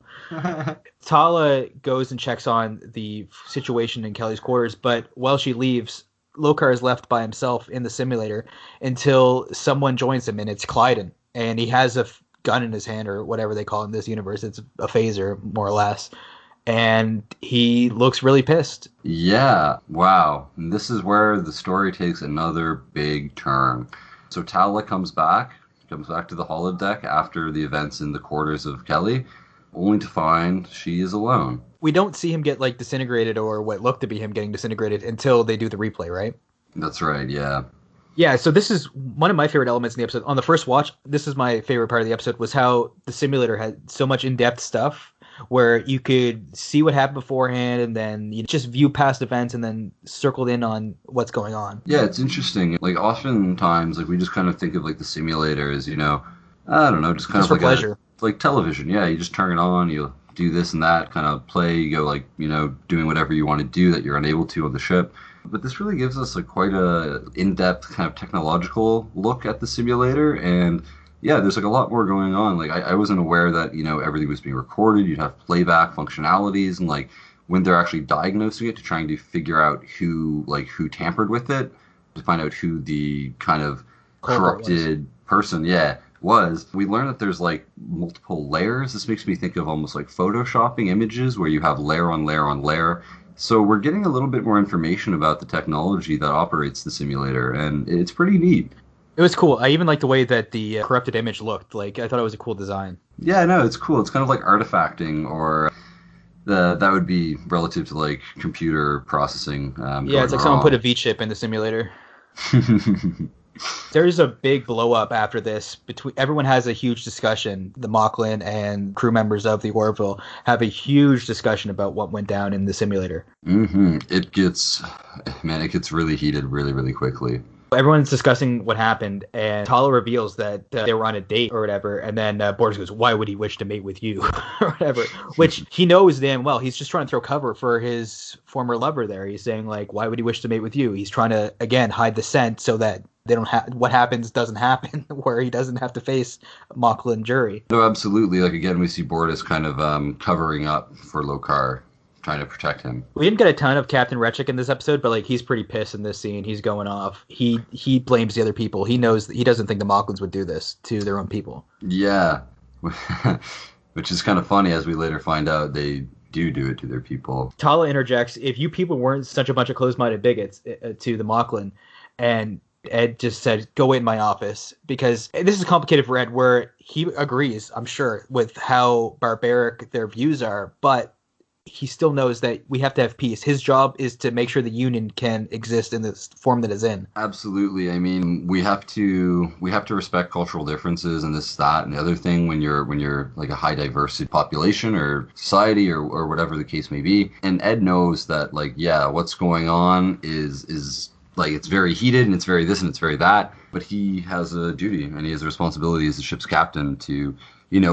Tala goes and checks on the situation in Kelly's quarters, but while she leaves, Lokar is left by himself in the simulator until someone joins him, and it's Clyden. And he has a gun in his hand, or whatever they call it in this universe. It's a phaser, more or less. And he looks really pissed. Yeah, wow. And this is where the story takes another big turn. So Tala comes back to the holodeck after the events in the quarters of Kelly, only to find she is alone. We don't see him get like disintegrated or what looked to be him getting disintegrated until they do the replay, right? That's right, yeah. Yeah, so this is one of my favorite elements in the episode. On the first watch, this is my favorite part of the episode was how the simulator had so much in-depth stuff where you could see what happened beforehand and then you just view past events and then circled in on what's going on. Yeah, it's interesting. Like oftentimes, like we just kind of think of like the simulator as, I don't know, just kind Just of for like pleasure. like television. Yeah, you just turn it on, you do this and that, kind of play, you go like, doing whatever you want to do that you're unable to on the ship. But this really gives us like quite a in-depth kind of technological look at the simulator, and yeah, there's like a lot more going on. Like I wasn't aware that everything was being recorded. You'd have playback functionalities, and like when they're actually diagnosing it to trying to figure out who tampered with it, to find out who the kind of Culprit was. corrupted person, yeah, was. We learn that there's like multiple layers. This makes me think of almost like photoshopping images where you have layer on layer on layer. So we're getting a little bit more information about the technology that operates the simulator, and it's pretty neat. It was cool. I even liked the way that the corrupted image looked. Like I thought it was a cool design. Yeah, no, it's cool. It's kind of like artifacting, or that would be relative to like computer processing Yeah, going it's like someone put a wrong. V chip in the simulator. There's a big blow up after this. Between everyone has a huge discussion. The Moclan and crew members of the Orville have a huge discussion about what went down in the simulator. It gets, man, it gets really heated really, really quickly. Everyone's discussing what happened, and Tala reveals that they were on a date or whatever. And then Boris goes, "Why would he wish to mate with you?" or whatever. Which he knows damn well. He's just trying to throw cover for his former lover. There, he's saying like, "Why would he wish to mate with you?" He's trying to again hide the scent so that they don't have what happens doesn't happen, where he doesn't have to face Moclan jury. No, absolutely. Like again, we see Bortus kind of covering up for Lokar, trying to protect him. We didn't get a ton of Captain Retchick in this episode, but like he's pretty pissed in this scene. He's going off. He blames the other people. He knows he doesn't think the Moclans would do this to their own people. Yeah, which is kind of funny as we later find out they do it to their people. Tala interjects, "If you people weren't such a bunch of closed-minded bigots to the Moclan," and Ed just said, "Go in my office," because this is complicated for Ed, where he agrees, I'm sure, with how barbaric their views are, but he still knows that we have to have peace. His job is to make sure the Union can exist in this form that it's in. Absolutely. I mean, we have to respect cultural differences and this, that, and the other thing when you're like a high diversity population or society or whatever the case may be. And Ed knows that like, yeah, what's going on is like it's very heated and it's very this and it's very that. But he has a duty and he has a responsibility as the ship's captain to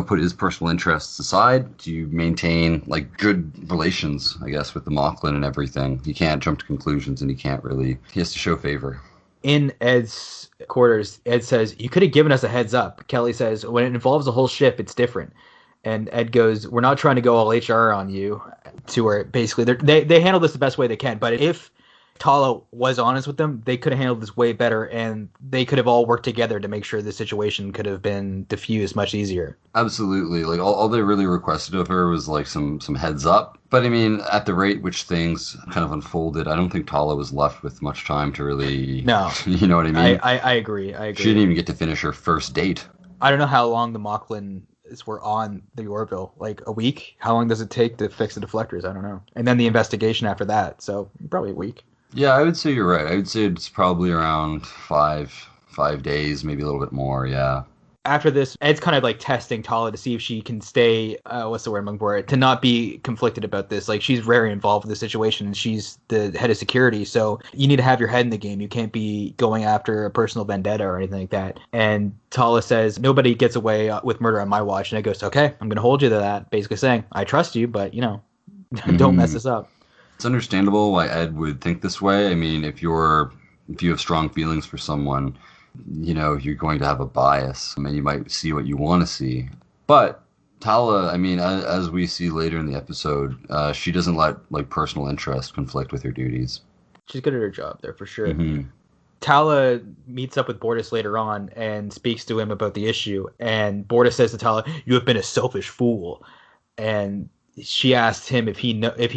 put his personal interests aside to maintain like good relations, I guess, with the Moclan and everything. He can't jump to conclusions and he has to show favor. In Ed's quarters, Ed says, "You could have given us a heads up." Kelly says, "When it involves a whole ship, it's different." And Ed goes, "We're not trying to go all HR on you," to where basically they handle this the best way they can. But if Tala was honest with them, they could have handled this way better, and they could have all worked together to make sure the situation could have been diffused much easier. Absolutely. Like all they really requested of her was like some heads up. But I mean, at the rate which things kind of unfolded, I don't think Tala was left with much time to really, No, you know what I mean? I agree. I She didn't agree. even get to finish her first date. I don't know how long the Moclans were on the Orville. Like a week? How long does it take to fix the deflectors? I don't know. And then the investigation after that. So probably a week. Yeah, I would say you're right. I would say it's probably around 5 days, maybe a little bit more. Yeah. After this, Ed's kind of like testing Talla to see if she can stay, what's the word I'm looking for, to not be conflicted about this. Like, she's very involved in the situation, and she's the head of security, so you need to have your head in the game. You can't be going after a personal vendetta or anything like that. And Talla says, nobody gets away with murder on my watch. And Ed goes, okay, I'm going to hold you to that, basically saying, I trust you, but, don't mess this up. It's understandable why Ed would think this way. I mean, if you have strong feelings for someone, you're going to have a bias, and you might see what you want to see. But Talla, I mean, as we see later in the episode, she doesn't let like personal interest conflict with her duties. She's good at her job there for sure. Mm-hmm. Talla meets up with Bortus later on and speaks to him about the issue. And Bortus says to Talla, "You have been a selfish fool." And she asked him if he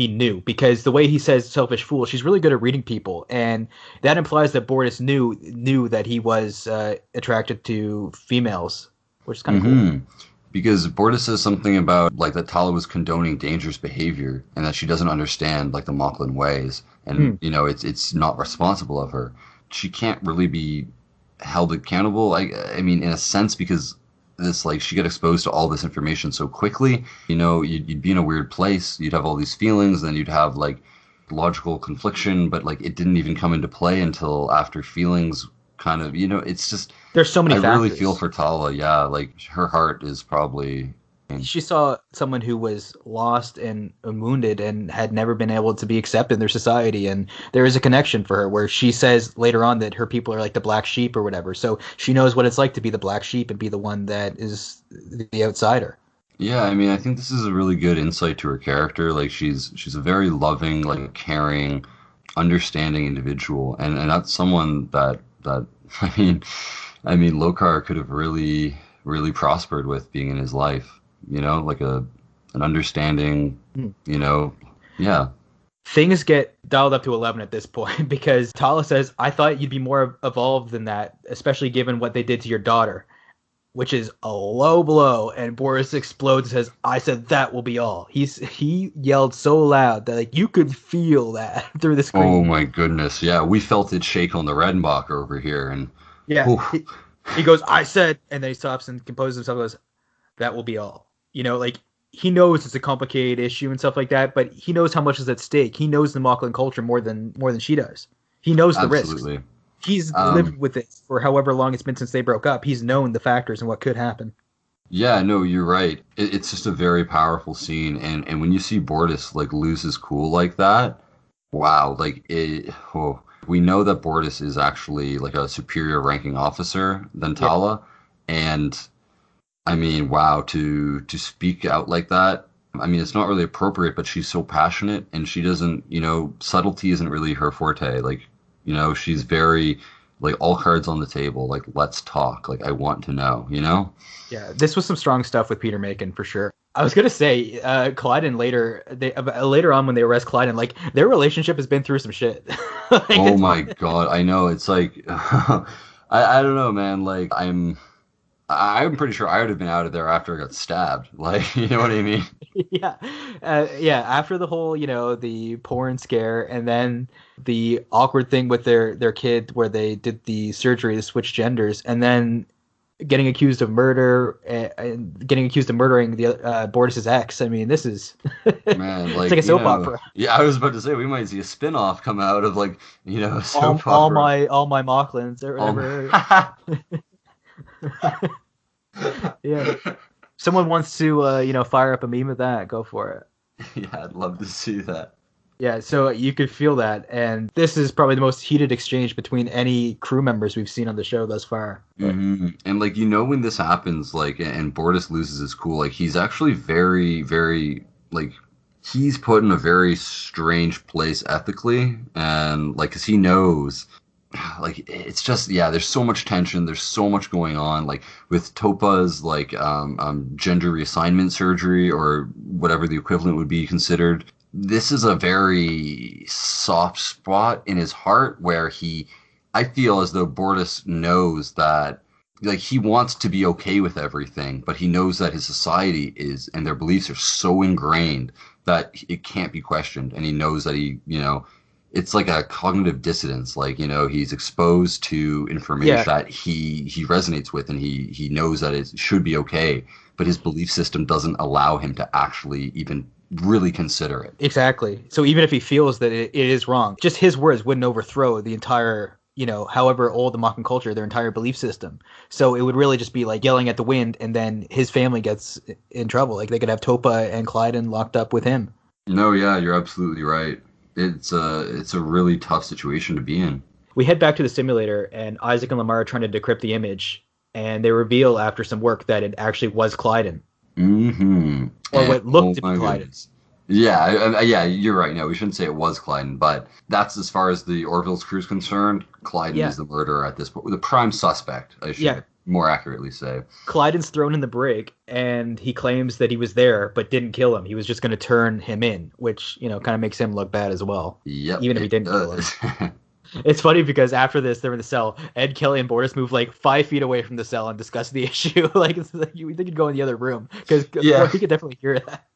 knew, because the way he says selfish fool, she's really good at reading people, and that implies that Bortus knew that he was attracted to females, which is kind of cool. Because Bortus says something about like that Talla was condoning dangerous behavior and that she doesn't understand like the Moclan ways, and it's not responsible of her. She can't really be held accountable. I mean, in a sense, because this like she got exposed to all this information so quickly. You'd be in a weird place. You'd have all these feelings, then you'd have like logical confliction, but like it didn't even come into play until after feelings kind of, it's just there's so many factors. Really feel for Talla. Yeah, like her heart is probably. She saw someone who was lost and wounded and had never been able to be accepted in their society, and there is a connection for her where she says later on that her people are like the black sheep or whatever, so she knows what it's like to be the black sheep and be the one that is the outsider. Yeah, I mean, I think this is a really good insight to her character. Like she's a very loving, like caring, understanding individual, and that's someone that I mean Lokar could have really prospered with being in his life. Like an understanding, yeah. Things get dialed up to 11 at this point because Talla says, I thought you'd be more evolved than that, especially given what they did to your daughter, which is a low blow. And Bortus explodes and says, I said that will be all. He yelled so loud that like you could feel that through the screen. Oh my goodness. Yeah, we felt it shake on the Redenbacher over here. And yeah, he goes, I said, and then he stops and composes himself and goes, that will be all. Like he knows it's a complicated issue and stuff like that, but he knows how much is at stake. He knows the Moclan culture more than she does. He knows the risks. He's lived with it for however long it's been since they broke up. He's known the factors and what could happen. Yeah, no, you're right. It's just a very powerful scene, and when you see Bortus like lose his cool like that, wow, like we know that Bortus is actually like a superior ranking officer than Talla, and I mean, wow, to speak out like that. I mean, it's not really appropriate, but she's so passionate, and she doesn't, subtlety isn't really her forte. Like, she's very, like, all cards on the table. Like, let's talk. Like, I want to know, Yeah, this was some strong stuff with Peter Macon, for sure. I was going to say, Clyden later on when they arrest Clyden, like, their relationship has been through some shit. Like, oh my God, I know. It's like, I don't know, man. Like, I'm pretty sure I would have been out of there after I got stabbed. Like, you know what I mean? Yeah. After the whole, the porn scare and then the awkward thing with their kid where they did the surgery to switch genders and then getting accused of murder and getting accused of murdering the Bortus's ex. I mean, this is man, like, it's like a soap opera. Yeah, I was about to say we might see a spin-off come out of like, a soap all opera. all my Moclans or whatever. Yeah. Someone wants to fire up a meme of that, go for it. Yeah, I'd love to see that. Yeah, so you could feel that, and this is probably the most heated exchange between any crew members we've seen on the show thus far. Mm-hmm. And like, when this happens, like, and Bortus loses his cool, like, he's actually very, very, like, he's put in a very strange place ethically, and like, because he knows, like, it's just, yeah, there's so much tension, there's so much going on, like with Topa's like gender reassignment surgery or whatever the equivalent would be considered. This is a very soft spot in his heart where I feel as though Bortus knows that, like, he wants to be okay with everything, but he knows that his society is, and their beliefs are so ingrained that it can't be questioned. And he knows that it's like a cognitive dissonance. Like, he's exposed to information that he resonates with, and he knows that it should be okay, but his belief system doesn't allow him to actually even really consider it. Exactly. So even if he feels that it is wrong, just his words wouldn't overthrow the entire, however old the Moclan culture, their entire belief system. So it would really just be like yelling at the wind, and then his family gets in trouble. Like they could have Topa and Clyden locked up with him. No, yeah, you're absolutely right. It's a really tough situation to be in. We head back to the simulator, and Isaac and Lamar are trying to decrypt the image, and they reveal after some work that it actually was Clyden. Mm-hmm. Or what looked to be Clyden. Goodness. Yeah, you're right. No, we shouldn't say it was Clyden, but that's as far as the Orville's crew is concerned. Clyden is the murderer at this point. The prime suspect, I should more accurately say. Clyden's thrown in the brig, and he claims that he was there, but didn't kill him. He was just going to turn him in, which, kind of makes him look bad as well. Yep, even if he didn't kill him. It's funny because after this, they're in the cell. Ed, Kelly, and Bortus move like 5 feet away from the cell and discuss the issue. Like, we think you'd go in the other room because we could definitely hear that.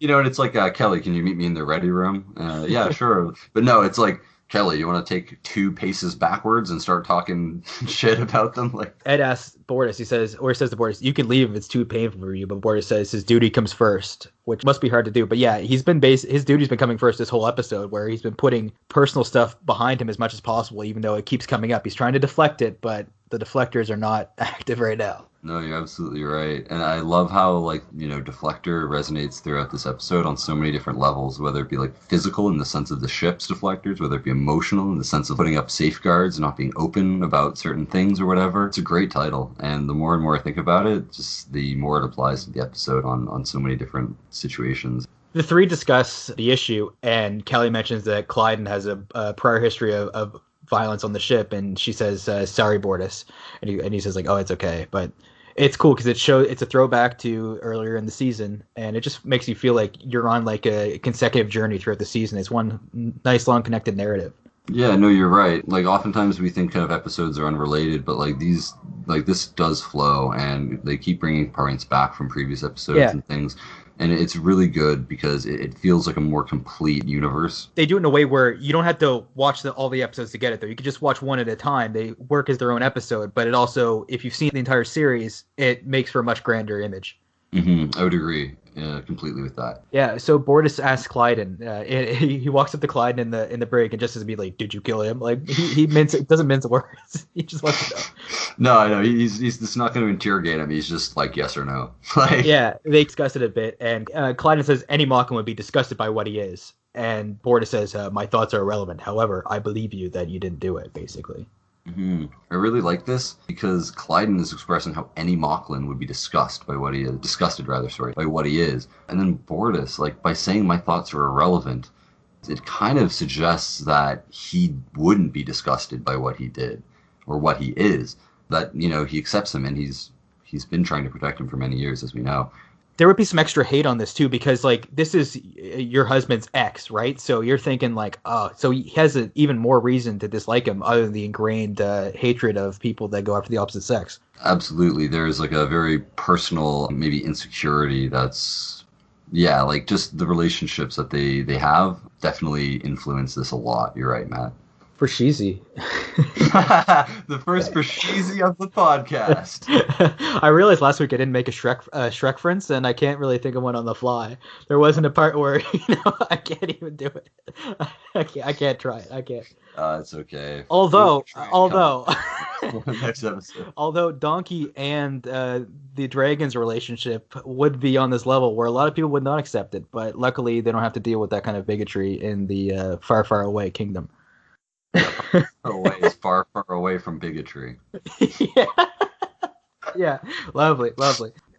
And it's like, Kelly, can you meet me in the ready room? Yeah, sure. But no, it's like, Kelly, you want to take 2 paces backwards and start talking shit about them? Like Ed asks Bortus, says to Bortus, you can leave if it's too painful for you, but Bortus says his duty comes first, which must be hard to do. But yeah, his duty's been coming first this whole episode, where he's been putting personal stuff behind him as much as possible, even though it keeps coming up. He's trying to deflect it, but the deflectors are not active right now. No, you're absolutely right. And I love how, Deflector resonates throughout this episode on so many different levels, whether it be, physical in the sense of the ship's deflectors, whether it be emotional in the sense of putting up safeguards and not being open about certain things or whatever. It's a great title. And the more and more I think about it, just the more it applies to the episode on so many different situations. The 3 discuss the issue, and Kelly mentions that Clyden has a prior history of violence on the ship, and she says, sorry, Bortus. And he says, oh, it's okay. But it's cool because it's a throwback to earlier in the season, and it just makes you feel like you're on a consecutive journey throughout the season. It's one nice, long, connected narrative. Yeah, no, you're right. Oftentimes we think kind of episodes are unrelated, but this does flow, and they keep bringing points back from previous episodes and things. And it's really good because it feels like a more complete universe. They do it in a way where you don't have to watch all the episodes to get it, though. You can just watch one at a time. They work as their own episode, but it also, if you've seen the entire series, it makes for a much grander image. Mm-hmm. I would agree completely with that. Yeah, so Bortus asks Clyden. He walks up to Clyden in the brig and just says, "Like, did you kill him?" Like he doesn't mince words. He just wants to know. No, I know he's just not going to interrogate him. He's just like yes or no. Yeah, they discuss it a bit, and Clyden says any Moclan would be disgusted by what he is, and Bortus says, "My thoughts are irrelevant. However, I believe you that you didn't do it." Basically. Mm-hmm. I really like this because Clyden is expressing how any Moclan would be disgusted by what he is. And then Bortus, by saying my thoughts are irrelevant, it kind of suggests that he wouldn't be disgusted by what he did or what he is. That, he accepts him, and he's been trying to protect him for many years, as we know. There would be some extra hate on this too, because this is your husband's ex, right? So you're thinking so he has even more reason to dislike him other than the ingrained hatred of people that go after the opposite sex. Absolutely. There's a very personal, maybe insecurity that's, just the relationships that they have definitely influence this a lot. You're right, Matt. For Sheezy. The first for Sheezy of the podcast. I realized last week I didn't make a Shrek reference, and I can't really think of one on the fly. There wasn't a part where I can't even do it. I can't try it. I can't. It's okay. Although next episode. Although Donkey and the Dragon's relationship would be on this level where a lot of people would not accept it, but luckily they don't have to deal with that kind of bigotry in the far, far away kingdom. Far away from bigotry. Yeah, lovely.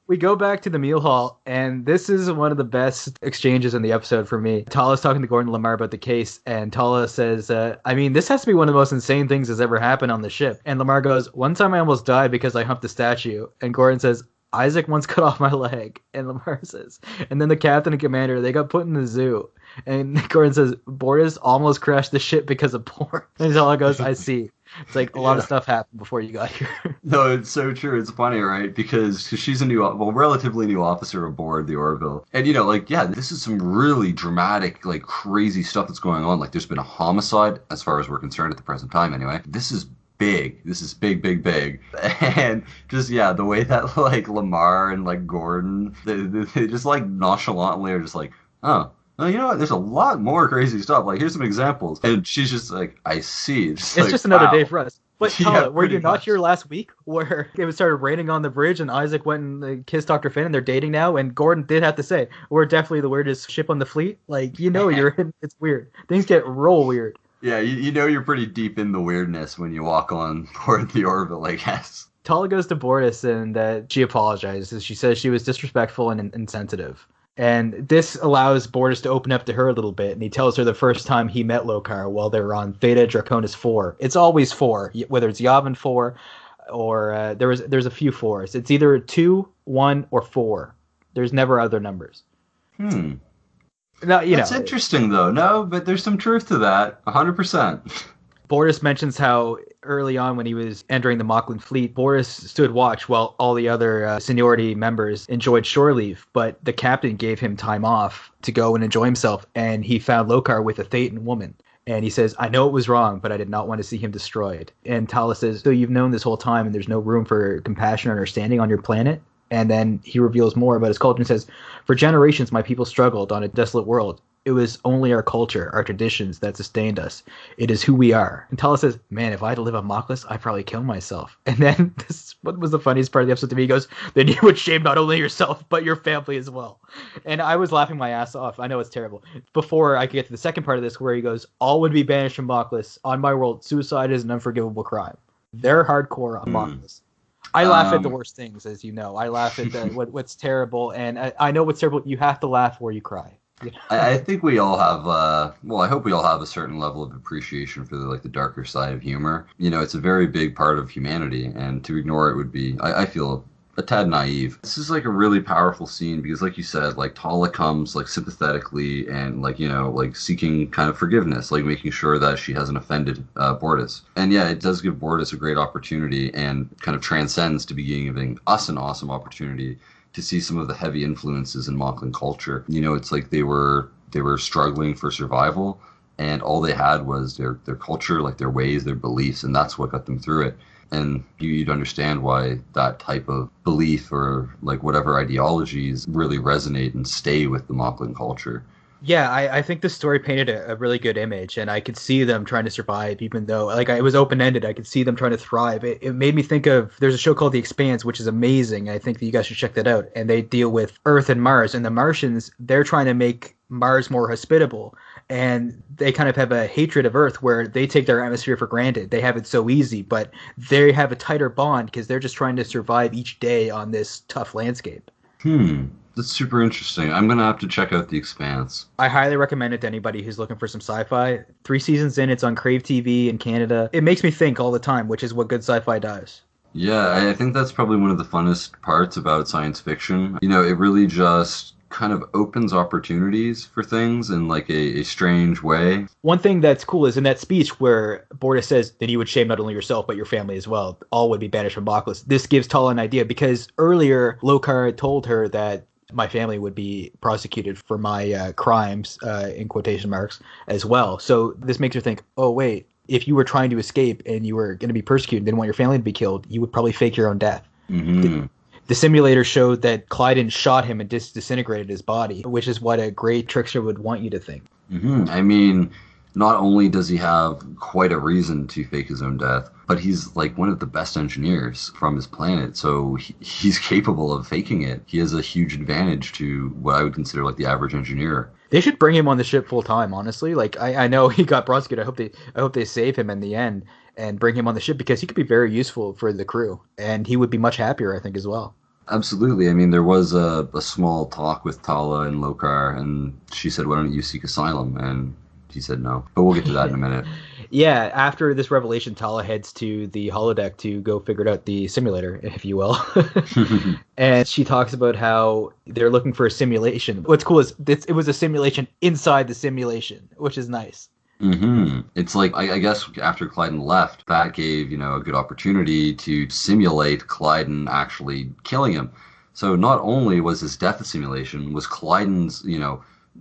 We go back to the meal hall, and this is one of the best exchanges in the episode for me. Talla's talking to Gordon Lamar about the case, and Talla says, this has to be one of the most insane things that's ever happened on the ship. And Lamar goes, one time I almost died because I humped a statue. And Gordon says, Isaac once cut off my leg. And Lamar says, and then the captain and commander, they got put in the zoo. And Gordon says, Bortus almost crashed the ship because of porn. And Talla goes, I see. It's like a lot of Yeah. stuff happened before you got here. No, it's so true. It's funny, right? Because she's a relatively new officer aboard the Orville. And, like, yeah, this is some really dramatic, like, crazy stuff that's going on. Like, there's been a homicide, as far as we're concerned at the present time, anyway. This is big. This is big, big, big. And just, yeah, the way that, like, Lamar and, like, Gordon, they just, like, nonchalantly are just like, oh. Well, you know what? There's a lot more crazy stuff. Like, here's some examples. And she's just like, I see. It's like, just another wow. day for us. But Yeah, Talla, were pretty you not much. here last week where it started raining on the bridge and Isaac went and kissed Dr. Finn and they're dating now? And Gordon did have to say, we're definitely the weirdest ship on the fleet. Like, you're in, it's weird. Things get real weird. Yeah, you know you're pretty deep in the weirdness when you walk on board the Orville, I guess. Talla goes to Bortus and she apologizes. She says she was disrespectful and insensitive. And this allows Bortus to open up to her a little bit, and he tells her the first time he met Lokar while they were on Theta Draconis 4. It's always 4, whether it's Yavin 4 or there's a few 4s. It's either 2, 1, or 4. There's never other numbers. Hmm. Now, That's interesting, though. No, but there's some truth to that. 100%. Bortus mentions how early on when he was entering the Moclan fleet, Bortus stood watch while all the other seniority members enjoyed shore leave, but the captain gave him time off to go and enjoy himself, and he found Lokar with a Thetan woman. And he says, I know it was wrong, but I did not want to see him destroyed. And Talla says, so you've known this whole time and there's no room for compassion or understanding on your planet? And then he reveals more about his culture and says, for generations my people struggled on a desolate world. It was only our culture, our traditions that sustained us. It is who we are. And Talla says, man, if I had to live on Moclus, I'd probably kill myself. And then what was the funniest part of the episode to me? He goes, then you would shame not only yourself, but your family as well. And I was laughing my ass off. I know it's terrible. Before I could get to the second part of this, where he goes, all would be banished from Moclus. On my world, suicide is an unforgivable crime. They're hardcore on Moclus. I laugh at the worst things, as you know. I laugh at what's terrible. And I know what's terrible. You have to laugh or you cry. Yeah. I think we all have, I hope we all have a certain level of appreciation for the darker side of humor. It's a very big part of humanity, and to ignore it would be, I feel, a tad naive. This is like a really powerful scene because, like you said, like Talla comes like sympathetically and like seeking kind of forgiveness, like making sure that she hasn't offended Bortus. And yeah, it does give Bortus a great opportunity and kind of transcends to be giving us an awesome opportunity to see some of the heavy influences in Moclan culture. It's like they were struggling for survival, and all they had was their culture, like their ways, their beliefs, and that's what got them through it. And you'd understand why that type of belief or like whatever ideologies really resonate and stay with the Moclan culture. Yeah, I think the story painted a really good image, and I could see them trying to survive, even though like it was open-ended. I could see them trying to thrive. It made me think of, there's a show called The Expanse, which is amazing. I think that you guys should check that out. And they deal with Earth and Mars, and the Martians, they're trying to make Mars more hospitable, and they kind of have a hatred of Earth where they take their atmosphere for granted. They have it so easy, but they have a tighter bond because they're just trying to survive each day on this tough landscape. That's super interesting. I'm gonna have to check out The Expanse. I highly recommend it to anybody who's looking for some sci-fi. 3 seasons in, it's on Crave TV in Canada. It makes me think all the time, which is what good sci-fi does. Yeah, I think that's probably one of the funnest parts about science fiction. It really just kind of opens opportunities for things in like a strange way. One thing that's cool is in that speech where Bortus says that you would shame not only yourself but your family as well. All would be banished from Moclus. This gives Talla an idea because earlier Lokar had told her that my family would be prosecuted for my crimes, in quotation marks, as well. So this makes her think, oh, wait, if you were trying to escape and you were going to be persecuted and didn't want your family to be killed, you would probably fake your own death. Mm-hmm. The simulator showed that Clyden shot him and disintegrated his body, which is what a great trickster would want you to think. Mm-hmm. I mean, not only does he have quite a reason to fake his own death, but he's like one of the best engineers from his planet, so he's capable of faking it. He has a huge advantage to what I would consider like the average engineer. They should bring him on the ship full time, honestly. Like I know he got prosecuted. I hope they save him in the end and bring him on the ship because he could be very useful for the crew, and he would be much happier, I think, as well. Absolutely. I mean, there was a small talk with Talla and Lokar, and she said, why don't you seek asylum? And he said no. But we'll get to that in a minute. Yeah, after this revelation, Talla heads to the holodeck to go figure out the simulator, if you will. And she talks about how they're looking for a simulation. What's cool is it was a simulation inside the simulation, which is nice. It's like, I guess after Clyden left, that gave, a good opportunity to simulate Clyden actually killing him. So not only was his death a simulation, was Clyden's,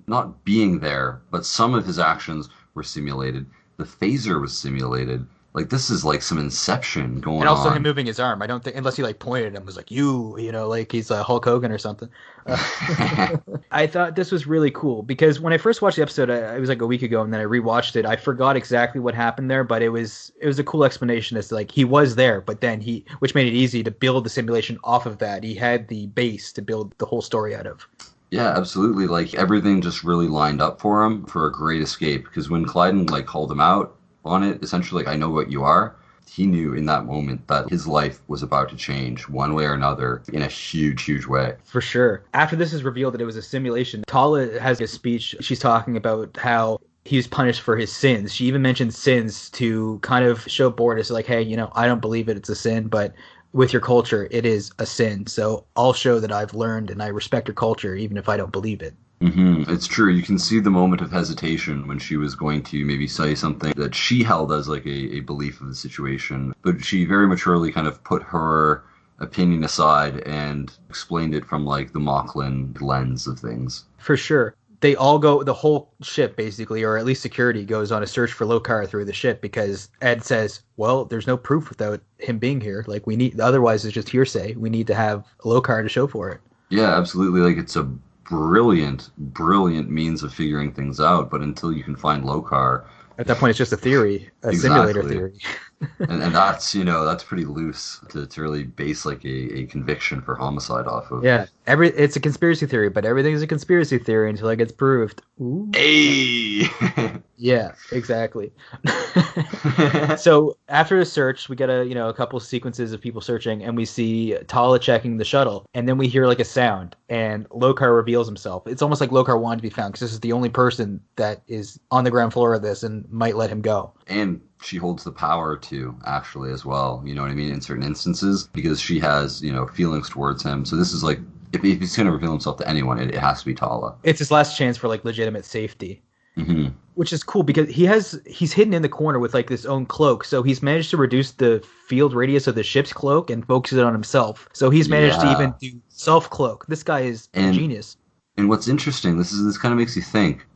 not being there, but some of his actions were simulated. The phaser was simulated. Like, this is like some inception And going also him on. moving his arm. I don't think, unless he like pointed at him, was like like he's Hulk Hogan or something. Uh, I thought this was really cool because when I first watched the episode, it was like a week ago, and then I rewatched it. I forgot exactly what happened there, but it was a cool explanation as to like he was there, but then which made it easy to build the simulation off of that. He had the base to build the whole story out of. Yeah, absolutely. Like everything just really lined up for him for a great escape. Because when Clyden like called him out on it, essentially like I know what you are, he knew in that moment that his life was about to change one way or another in a huge, huge way. For sure. After this is revealed that it was a simulation, Tala has a speech. She's talking about how he was punished for his sins. She even mentions sins to kind of show borders, like, hey, I don't believe it's a sin, but with your culture, it is a sin. So I'll show that I've learned and I respect your culture, even if I don't believe it. It's true. You can see the moment of hesitation when she was going to maybe say something that she held as like a belief of the situation, but she very maturely kind of put her opinion aside and explained it from like the Moclan lens of things. For sure. They all go, the whole ship basically, or at least security, goes on a search for Lokar through the ship because Ed says, well, there's no proof without him being here. Like, otherwise it's just hearsay. We need to have Lokar to show for it. Yeah, absolutely. Like it's a brilliant, brilliant means of figuring things out, but until you can find Lokar, At that point, it's just a theory, a simulator exactly. theory. And that's, that's pretty loose to really base like a conviction for homicide off of. Yeah, it's a conspiracy theory, but everything's a conspiracy theory until it gets proved. Ooh. Hey! Yeah, exactly. So after the search, we get a couple sequences of people searching, and we see Tala checking the shuttle, and then we hear like a sound, and Lokar reveals himself. It's almost like Lokar wanted to be found because this is the only person that is on the ground floor of this and might let him go. And she holds the power to, actually, as well. You know what I mean? In certain instances, because she has, feelings towards him. So this is like, if he's going to reveal himself to anyone, it has to be Tala. It's his last chance for like legitimate safety. Mm-hmm. Which is cool because he's hidden in the corner with like this own cloak, so he's managed to reduce the field radius of the ship's cloak and focus it on himself. So he's managed to even do self cloak. This guy is a genius. And what's interesting, this kind of makes you think.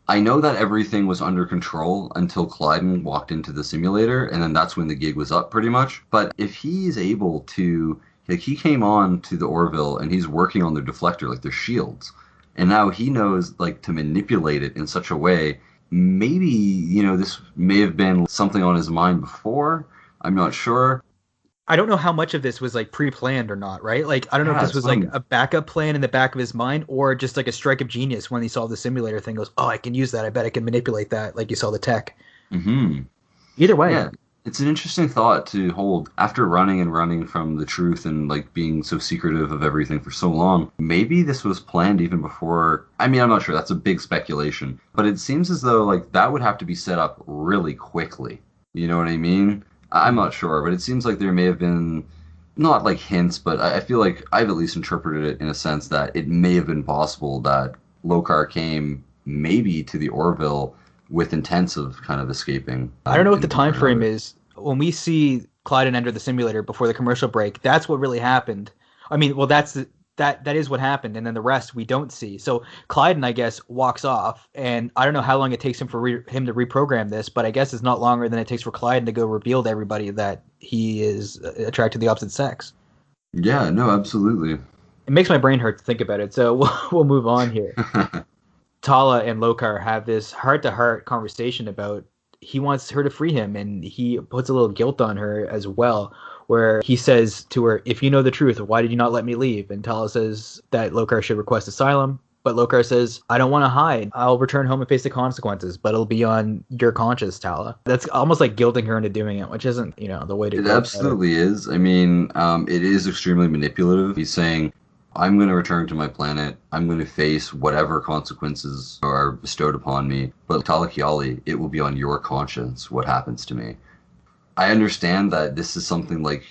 I know that everything was under control until Clyden walked into the simulator, and then that's when the gig was up pretty much. But if he's able to, like, he came on to the Orville and he's working on their deflector, like their shields. And now he knows, like, to manipulate it in such a way. Maybe, this may have been something on his mind before. I'm not sure. I don't know how much of this was, like, pre-planned or not, right? Like, I don't know if this was, like, a backup plan in the back of his mind or just, like, a strike of genius when he saw the simulator thing goes, oh, I can use that. I bet I can manipulate that, like you saw the tech. Mm-hmm. Either way. Yeah. It's an interesting thought to hold after running and running from the truth and like being so secretive of everything for so long. Maybe this was planned even before. I'm not sure. That's a big speculation, but it seems as though like that would have to be set up really quickly. You know what I mean? I'm not sure, but it seems like there may have been not like hints, but I feel like I've at least interpreted it in a sense that it may have been possible that Lokar came maybe to the Orville with intents of kind of escaping. I don't know what the time frame is. When we see Clyden enter the simulator before the commercial break, that's what really happened. That is what happened, and then the rest we don't see. So Clyden, I guess, walks off, and I don't know how long it takes him for him to reprogram this, but I guess it's not longer than it takes for Clyden to go reveal to everybody that he is attracted to the opposite sex. Yeah, no, absolutely. It makes my brain hurt to think about it, so we'll move on here. Tala and Lokar have this heart-to-heart conversation about he wants her to free him, and he puts a little guilt on her as well, where he says to her, if you know the truth, why did you not let me leave? And Tala says that Lokar should request asylum, but Lokar says, I don't want to hide. I'll return home and face the consequences, but it'll be on your conscience, Tala. That's almost like guilting her into doing it, which isn't, the way to do it. It absolutely is. It is extremely manipulative. He's saying, I'm going to return to my planet. I'm going to face whatever consequences are bestowed upon me. But Talla Keyali, it will be on your conscience what happens to me. I understand that this is something like,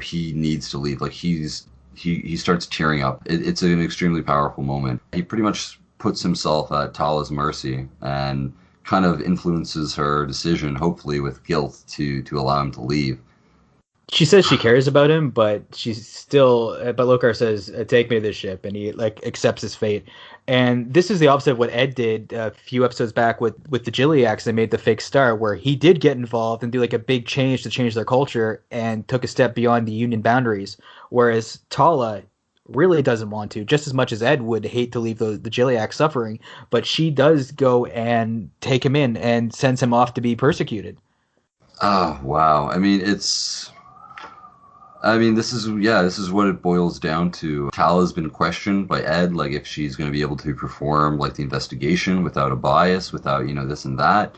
he needs to leave. Like he starts tearing up. It's an extremely powerful moment. He pretty much puts himself at Tala's mercy and kind of influences her decision, hopefully with guilt, to allow him to leave. She says she cares about him, but she's still. But Lokar says, "Take me to this ship," and he like accepts his fate. And this is the opposite of what Ed did a few episodes back with the Gilliacs. They made the fake star, where he did get involved and do like a big change to change their culture, and took a step beyond the Union boundaries. Whereas Talla really doesn't want to, just as much as Ed would hate to leave the Gilliacs suffering. But she does go and take him in and sends him off to be persecuted. Oh, wow. This is what it boils down to. Tala's been questioned by Ed, like if she's going to be able to perform like the investigation without a bias, without, this and that.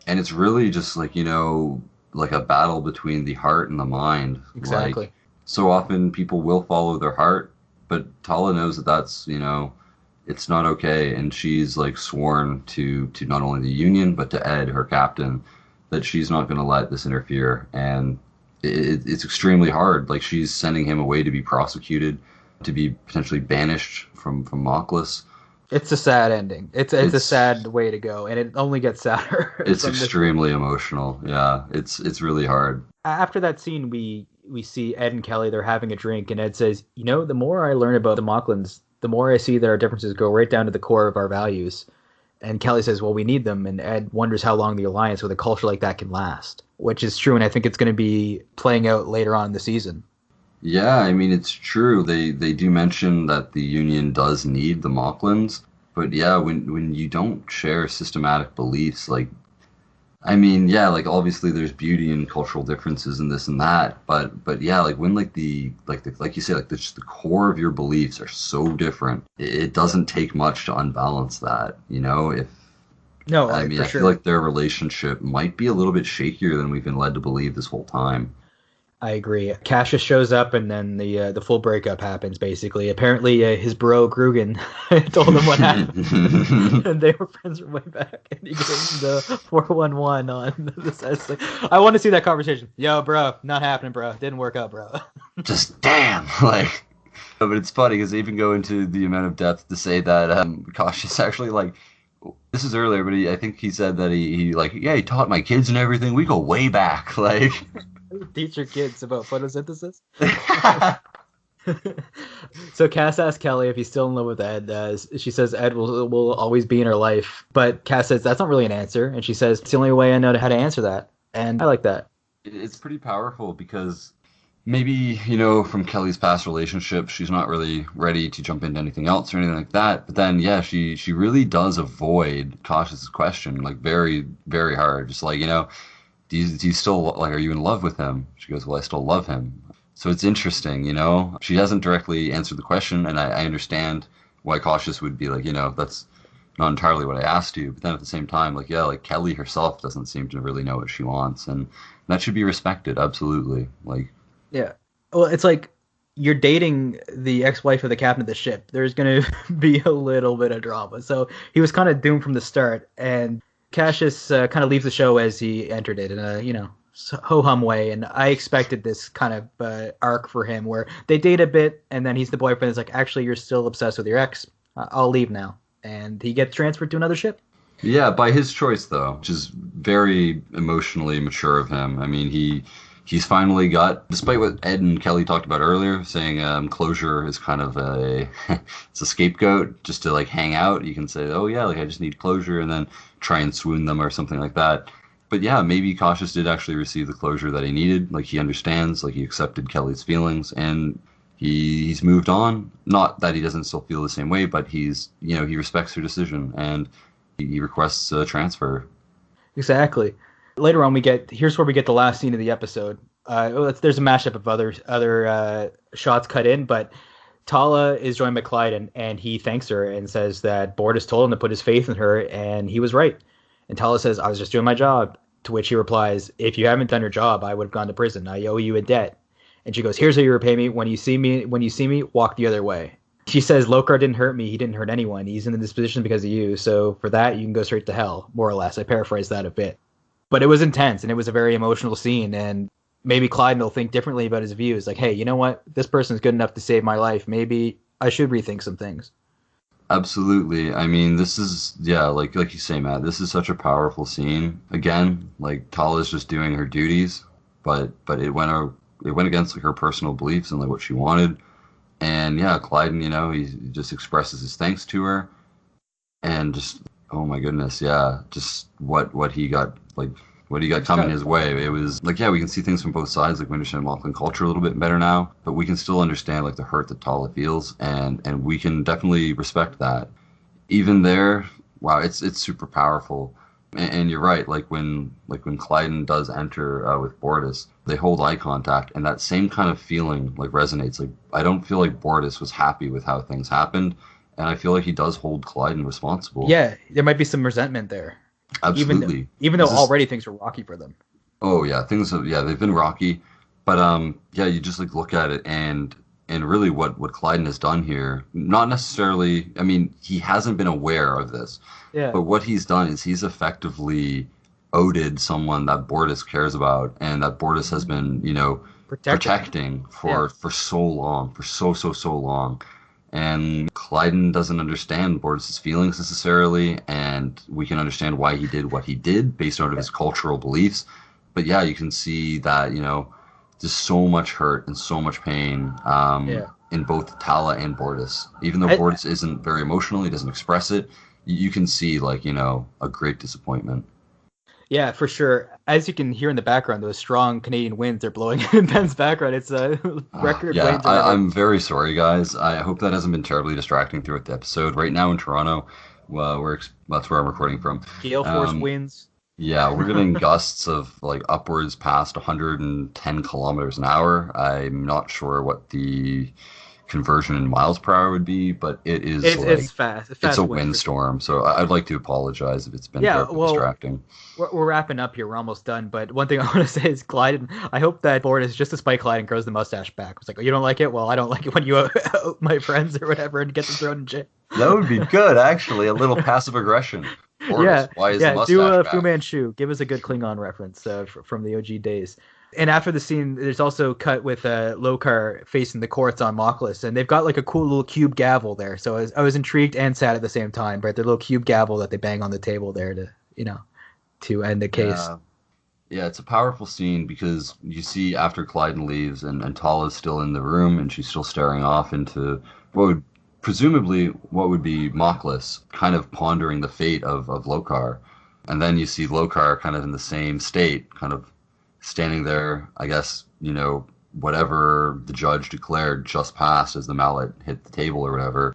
And it's really just like, like a battle between the heart and the mind. Exactly. Like, so often people will follow their heart, but Talla knows that that's, it's not okay. And she's like sworn to not only the Union, but to Ed, her captain, that she's not going to let this interfere. And it's extremely hard. Like, she's sending him away to be prosecuted, to be potentially banished from Moclus. It's a sad ending. It's a sad way to go, and it only gets sadder. It's extremely emotional. Yeah, it's really hard. After that scene, we see Ed and Kelly. They're having a drink, and Ed says, the more I learn about the Moclans, the more I see that our differences go right down to the core of our values. And Kelly says, well, we need them. And Ed wonders how long the alliance with a culture like that can last, which is true. And I think it's going to be playing out later on in the season. Yeah, I mean, it's true. They do mention that the Union does need the Moclans. But yeah, when you don't share systematic beliefs, like, I mean, yeah, like obviously there's beauty in cultural differences and this and that, but yeah, like when like you say, like just the core of your beliefs are so different, it doesn't take much to unbalance that, If no, I mean, I feel like their relationship might be a little bit shakier than we've been led to believe this whole time. I agree. Cassius shows up, and then the full breakup happens. Basically, apparently, his bro Grugan told him what happened, and they were friends from way back. And he gave him the 411 on the side. Like, I want to see that conversation. Yo, bro, not happening, bro. Didn't work out, bro. Just damn, like. But it's funny because they even go into the amount of depth to say that Cassius actually like. This is earlier, but I think he said that he taught my kids and everything. We go way back, like. Teach your kids about photosynthesis. So Cass asks Kelly if he's still in love with Ed. She says Ed will always be in her life, but Cass says that's not really an answer, and she says it's the only way I know how to answer that, and I like that. It's pretty powerful because maybe from Kelly's past relationship, she's not really ready to jump into anything else or anything like that. But then she really does avoid Cautious' question like very, very hard, just like do you still, like, are you in love with him? She goes, well, I still love him. So it's interesting, She hasn't directly answered the question, and I understand why Cautious would be like, that's not entirely what I asked you. But then at the same time, like, yeah, like Kelly herself doesn't seem to really know what she wants, and that should be respected, absolutely. Like, yeah. Well, it's like you're dating the ex-wife of the captain of the ship. There's going to be a little bit of drama. So he was kind of doomed from the start, and Cassius kind of leaves the show as he entered it in a, ho-hum way. And I expected this kind of arc for him where they date a bit and then he's the boyfriend that's like, actually, you're still obsessed with your ex. I'll leave now. And he gets transferred to another ship. Yeah, by his choice, though, which is very emotionally mature of him. I mean, he's finally got, despite what Ed and Kelly talked about earlier, saying closure is kind of it's a scapegoat just to like hang out. You can say, oh yeah, like I just need closure, and then try and swoon them or something like that. But yeah, maybe Cautious did actually receive the closure that he needed. Like he understands, like he accepted Kelly's feelings, and he's moved on. Not that he doesn't still feel the same way, but he respects her decision, and he requests a transfer. Exactly. Later on, here's where we get the last scene of the episode. There's a mashup of other shots cut in, but Talla is joined by Clyde, and he thanks her and says that Bord has told him to put his faith in her, and he was right. And Talla says, I was just doing my job. To which he replies, if you haven't done your job, I would have gone to prison. I owe you a debt. And she goes, here's how you repay me. When you see me, walk the other way. She says, Lokar didn't hurt me. He didn't hurt anyone. He's in this position because of you. So for that, you can go straight to hell, more or less. I paraphrase that a bit. But it was intense, and it was a very emotional scene, and maybe Clyde will think differently about his views. Like, hey, you know what? This person's good enough to save my life. Maybe I should rethink some things. Absolutely. I mean, this is yeah, like you say, Matt. This is such a powerful scene. Again, like Tala's just doing her duties, but it went against like her personal beliefs and like what she wanted. And yeah, Clyden, he just expresses his thanks to her, and just oh my goodness, yeah, just what he got like what he got coming his way. It was like yeah, we can see things from both sides. Like we understand Moclan culture a little bit better now, but we can still understand like the hurt that Tala feels, and we can definitely respect that. Even there, wow, it's super powerful. And you're right, like when Clyden does enter with Bortus, they hold eye contact, and that same kind of feeling like resonates. Like I don't feel like Bortus was happy with how things happened, and I feel like he does hold Clyden responsible. Yeah, there might be some resentment there. Absolutely. Even though already things were rocky for them. Oh yeah, they've been rocky, but yeah, you just like look at it and really what Clyden has done here, not necessarily, I mean, he hasn't been aware of this. Yeah. But what he's done is he's effectively odied someone that Bortus cares about and that Bortus has been, protecting for so long, for so long. And Clyden doesn't understand Bortus's feelings necessarily, and we can understand why he did what he did based out of his cultural beliefs. But yeah, you can see that, just so much hurt and so much pain in both Talla and Bortus. Even though Bortus isn't very emotional, he doesn't express it, you can see, like, a great disappointment. Yeah, for sure. As you can hear in the background, those strong Canadian winds are blowing in Ben's background. It's a record. Yeah, I'm very sorry, guys. I hope that hasn't been terribly distracting throughout the episode. Right now in Toronto, that's where I'm recording from. Gale force winds. Yeah, we're getting gusts of like upwards past 110 kilometers an hour. I'm not sure what the conversion in miles per hour would be, but it's fast. It's a windstorm, so I'd like to apologize if it's been distracting. We're wrapping up here. We're almost done, but one thing I want to say is Clyden. I hope that Bortus, just to spite Clyden, grows the mustache back. It's like, oh, you don't like it? Well, I don't like it when you out my friends or whatever and get them thrown in jail. That would be good, actually. A little passive aggression. Bortus, why is the mustache do a back? Fu Manchu. Give us a good Klingon reference from the OG days. And after the scene, there's also cut with Lokar facing the courts on Moclus, and they've got like a cool little cube gavel there. So I was intrigued and sad at the same time. But the little cube gavel that they bang on the table there to end the case. Yeah, it's a powerful scene because you see after Clyden leaves and Tala's still in the room and she's still staring off into what would be Moclus, kind of pondering the fate of Lokar. And then you see Lokar kind of in the same state, kind of standing there, I guess, whatever the judge declared just passed as the mallet hit the table or whatever.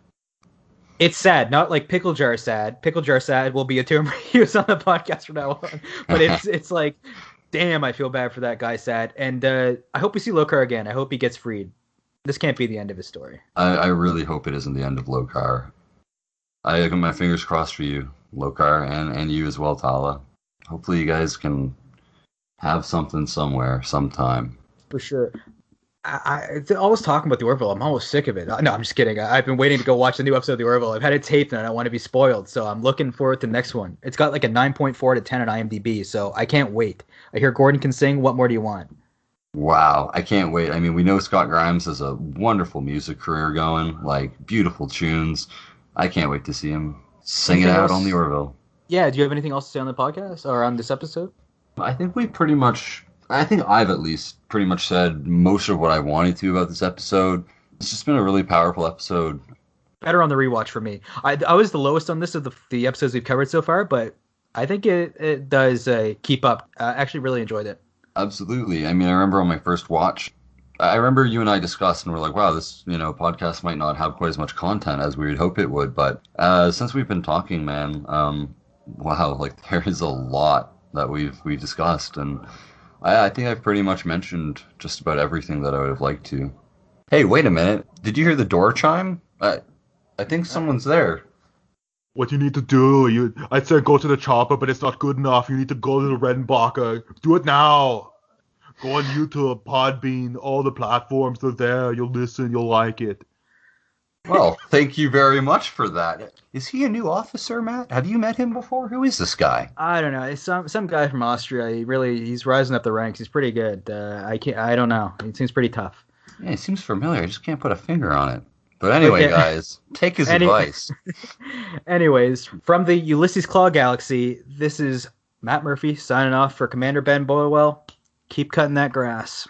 It's sad, not like pickle jar sad. Pickle jar sad will be a term we use on the podcast from now on. But it's like, damn, I feel bad for that guy sad. And I hope we see Lokar again. I hope he gets freed. This can't be the end of his story. I really hope it isn't the end of Lokar. I got my fingers crossed for you, Lokar, and you as well, Talla. Hopefully you guys can have something somewhere, sometime. For sure. I always talking about the Orville. I'm almost sick of it. No, I'm just kidding. I've been waiting to go watch the new episode of the Orville. I've had it taped and I don't want to be spoiled, so I'm looking forward to the next one. It's got like a 9.4 to 10 on IMDb, so I can't wait. I hear Gordon can sing. What more do you want? Wow, I can't wait. I mean, we know Scott Grimes has a wonderful music career going, like beautiful tunes. I can't wait to see him sing it out on the Orville. Yeah, do you have anything else to say on the podcast or on this episode? I think I've at least pretty much said most of what I wanted to about this episode. It's just been a really powerful episode. Better on the rewatch for me. I was the lowest on this of the episodes we've covered so far, but I think it does keep up. I actually really enjoyed it. Absolutely. I mean, I remember on my first watch, I remember you and I discussed and we're like, wow, this podcast might not have quite as much content as we would hope it would. But since we've been talking, man, wow, like there is a lot that we've discussed, and I think I've pretty much mentioned just about everything that I would have liked to. Hey, wait a minute. Did you hear the door chime? I think someone's there. What you need to do, I'd say go to the chopper, but it's not good enough. You need to go to the Redenbacher. Do it now. Go on YouTube, Podbean, all the platforms are there. You'll listen, you'll like it. Well, thank you very much for that. Is he a new officer, Matt? Have you met him before? Who is this guy? I don't know. It's some guy from Austria. He's rising up the ranks. He's pretty good. I don't know. He seems pretty tough. Yeah, he seems familiar. I just can't put a finger on it. But anyway, Okay. guys, take his advice. Anyways, from the Ulysses Claw Galaxy, this is Matt Murphy signing off for Commander Ben Boywell. Keep cutting that grass.